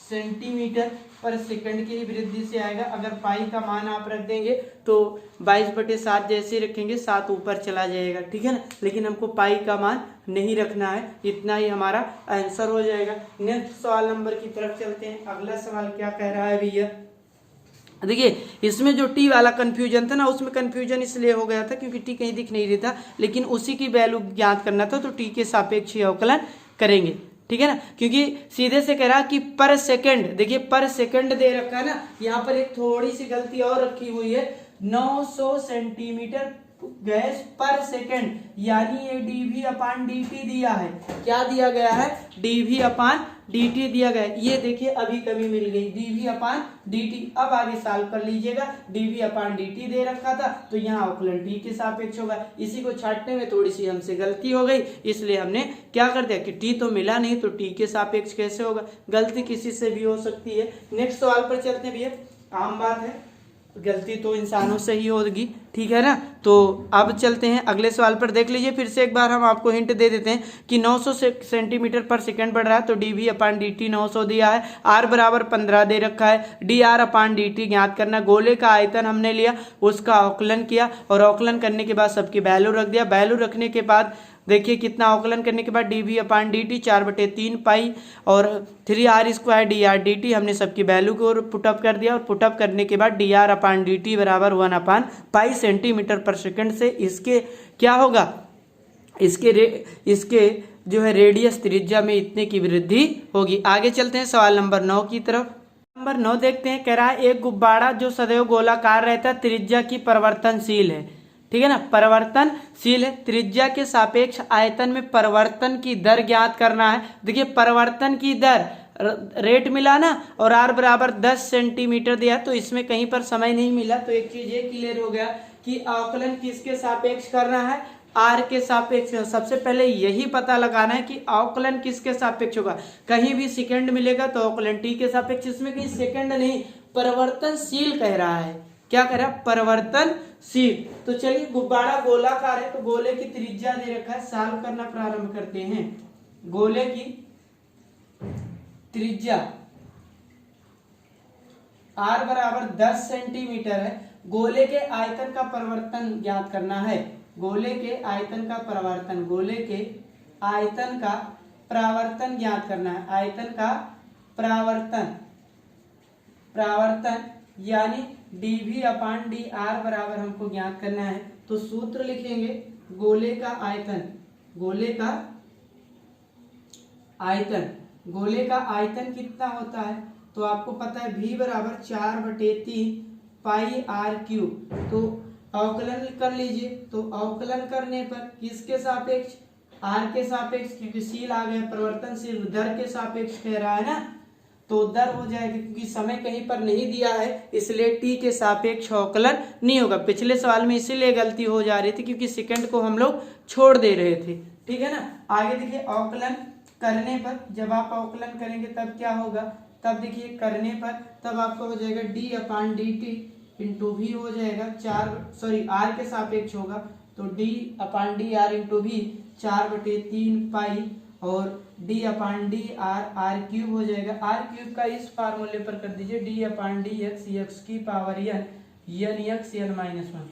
सेंटीमीटर पर सेकंड की वृद्धि से आएगा। अगर पाई का मान आप रख देंगे तो 22/7 जैसे रखेंगे 7 ऊपर चला जाएगा। ठीक है ना, लेकिन हमको पाई का मान नहीं रखना है, इतना ही हमारा आंसर हो जाएगा। नेक्स्ट सवाल नंबर की तरफ चलते हैं। अगला सवाल क्या कह रहा है भैया, देखिए इसमें जो टी वाला कंफ्यूजन था ना, उसमें कंफ्यूजन इसलिए हो गया था क्योंकि टी कहीं दिख नहीं रही था, लेकिन उसी की वैल्यू ज्ञात करना था, तो टी के सापेक्ष अवकलन करेंगे। ठीक है ना, क्योंकि सीधे से कह रहा कि पर सेकंड, देखिए पर सेकंड दे रखा है ना, यहाँ पर एक थोड़ी सी गलती और रखी हुई है, 900 सेंटीमीटर गैस पर सेकंड, यानी ये डीवी अपान डी टी दिया है। क्या दिया गया है, डीवी अपान डी टी दिया गया है। ये देखिए अभी कमी मिल गई, डीवी अपान डी टी। अब आगे सॉल्व कर लीजिएगा, डीवी अपान डी टी दे रखा था तो यहाँ अवकलन टी के सापेक्ष होगा। इसी को छांटने में थोड़ी सी हमसे गलती हो गई, इसलिए हमने क्या कर दिया कि टी तो मिला नहीं तो टी के सापेक्ष कैसे होगा। गलती किसी से भी हो सकती है। नेक्स्ट सवाल पर चलते हैं भैया, आम बात है, गलती तो इंसानों से ही होगी। ठीक है ना, तो अब चलते हैं अगले सवाल पर। देख लीजिए फिर से एक बार हम आपको हिंट दे देते हैं कि 900 सेंटीमीटर पर सेकंड बढ़ रहा है, तो डीवी अपान डी टी 900 दिया है, आर बराबर 15 दे रखा है, D R upon D T ज्ञात करना। गोले का आयतन हमने लिया, उसका अवकलन किया और अवकलन करने के बाद सबकी वैल्यू रख दिया। वैल्यू रखने के बाद देखिए कितना अवकलन करने के बाद डीवी अपान डी टी 4/3 पाई और 3r² D R D T, हमने सबकी वैल्यू को पुटअप कर दिया और पुटअप करने के बाद D R upon D t बराबर 1 अपान पाई सेंटीमीटर पर सेकंड से इसके क्या होगा, इसके जो है रेडियस त्रिज्या में इतने की वृद्धि होगी। आगे चलते हैं सवाल नंबर 9 की तरफ। नंबर 9 देखते हैं, कह रहा है एक गुब्बारा जो सदैव गोलाकार रहता है त्रिज्या की परिवर्तनशील है। ठीक है ना, परिवर्तनशील है, त्रिज्या के सापेक्ष आयतन में परिवर्तन की दर ज्ञात करना है। देखिए परिवर्तन की दर रेट मिला ना, और आर बराबर 10 सेंटीमीटर दिया, तो इसमें कहीं पर समय नहीं मिला, तो एक चीज ये क्लियर हो गया कि अवकलन किसके सापेक्ष करना है, आर के सापेक्ष। सबसे पहले यही पता लगाना है कि अवकलन किसके सापेक्ष होगा। कहीं भी सेकंड मिलेगा तो अवकलन टी के सापेक्ष, इसमें कहीं सेकंड नहीं, परिवर्तनशील कह रहा है। क्या कह रहा है, परिवर्तनशील। तो चलिए गुब्बारा गोलाकार है तो गोले की त्रिज्या दे रखा है, सॉल्व करना प्रारंभ करते हैं। गोले की त्रिज्या आर बराबर 10 सेंटीमीटर है। गोले के आयतन का परिवर्तन ज्ञात करना है। गोले के आयतन का परिवर्तन, गोले के आयतन का परावर्तन ज्ञात करना है। आयतन का परावर्तन यानी डीवी अपान डी आर बराबर हमको ज्ञात करना है। तो सूत्र लिखेंगे, गोले का आयतन, गोले का आयतन कितना होता है, तो आपको पता है v बराबर 4/3 पाई आर क्यूब। तो अवकलन कर लीजिए, तो अवकलन करने पर किसके सापेक्ष, आर के सापेक्ष, क्योंकि सील आ गया, परिवर्तनशील दर के सापेक्ष कह रहा है ना, तो दर हो जाएगी, क्योंकि समय कहीं पर नहीं दिया है इसलिए टी के सापेक्ष अवकलन नहीं होगा। पिछले सवाल में इसीलिए गलती हो जा रही थी क्योंकि सेकंड को हम लोग छोड़ दे रहे थे। ठीक है ना, आगे देखिए अवकलन करने पर, जब आप अवकलन करेंगे तब क्या होगा, तब देखिए करने पर तब आपका हो जाएगा d/dt इंटू भी हो जाएगा r के सापेक्ष होगा, तो d/dr इंटू भी 4/3 पाई और d/dr r क्यूब हो जाएगा। r क्यूब का इस फार्मूले पर कर दीजिए d/dx x की पावर n x n-1,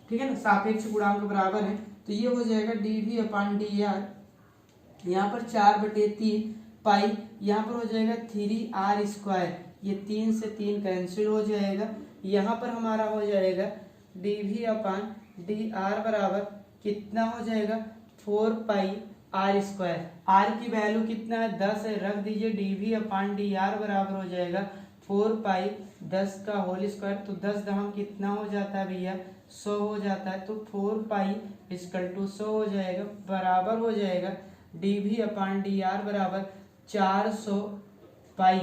ठीक है ना, सापेक्ष गुणांक बराबर है, तो ये हो जाएगा dv/dr, यहाँ पर 4/3 पाई, यहाँ पर हो जाएगा 3r², ये 3 से 3 कैंसिल हो जाएगा, यहाँ पर हमारा हो जाएगा dv/dr बराबर कितना हो जाएगा 4 पाई r², r की वैल्यू कितना है 10 है, रख दीजिए dv/dr बराबर हो जाएगा 4 पाई 10 का होल स्क्वायर, तो 10 दशमलव कितना हो जाता है भैया 100 हो जाता है, तो 4 पाई इक्वल टू 100 हो जाएगा, बराबर हो जाएगा dv/dr बराबर 400 पाई,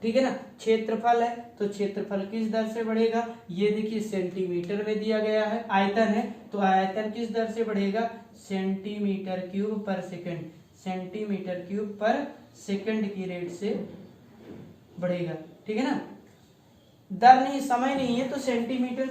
ठीक है ना। क्षेत्रफल है तो क्षेत्रफल किस दर से बढ़ेगा, ये देखिए सेंटीमीटर में दिया गया है, आयतन है तो आयतन किस दर से बढ़ेगा सेंटीमीटर क्यूब पर सेकंड, सेंटीमीटर क्यूब पर सेकंड की रेट से बढ़ेगा, ठीक है ना। दर नहीं, समय नहीं है तो सेंटीमीटर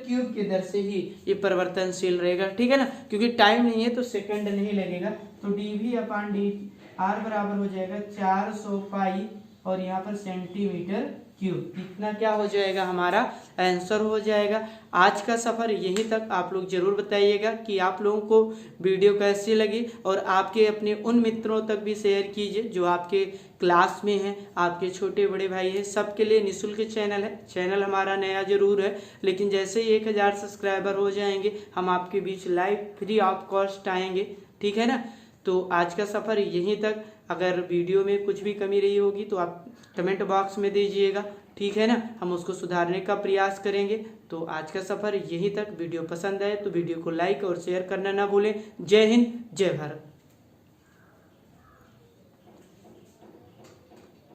क्यूब के दर से ही ये परिवर्तनशील रहेगा, ठीक है ना, क्योंकि टाइम नहीं है तो सेकंड नहीं लगेगा, तो dv/dr बराबर हो जाएगा 400 पाई और यहाँ पर सेंटीमीटर क्यूब, इतना क्या हो जाएगा हमारा आंसर हो जाएगा। आज का सफ़र यहीं तक, आप लोग जरूर बताइएगा कि आप लोगों को वीडियो कैसी लगी और आपके अपने उन मित्रों तक भी शेयर कीजिए जो आपके क्लास में हैं, आपके छोटे बड़े भाई हैं, सबके लिए निःशुल्क चैनल है। चैनल हमारा नया जरूर है, लेकिन जैसे ही 1000 सब्सक्राइबर हो जाएंगे हम आपके बीच लाइव फ्री ऑफ कॉस्ट आएंगे, ठीक है ना। तो आज का सफ़र यहीं तक, अगर वीडियो में कुछ भी कमी रही होगी तो आप कमेंट बॉक्स में दीजिएगा, ठीक है ना, हम उसको सुधारने का प्रयास करेंगे। तो आज का सफ़र यहीं तक, वीडियो पसंद आए तो वीडियो को लाइक और शेयर करना ना भूलें। जय हिंद, जय भारत।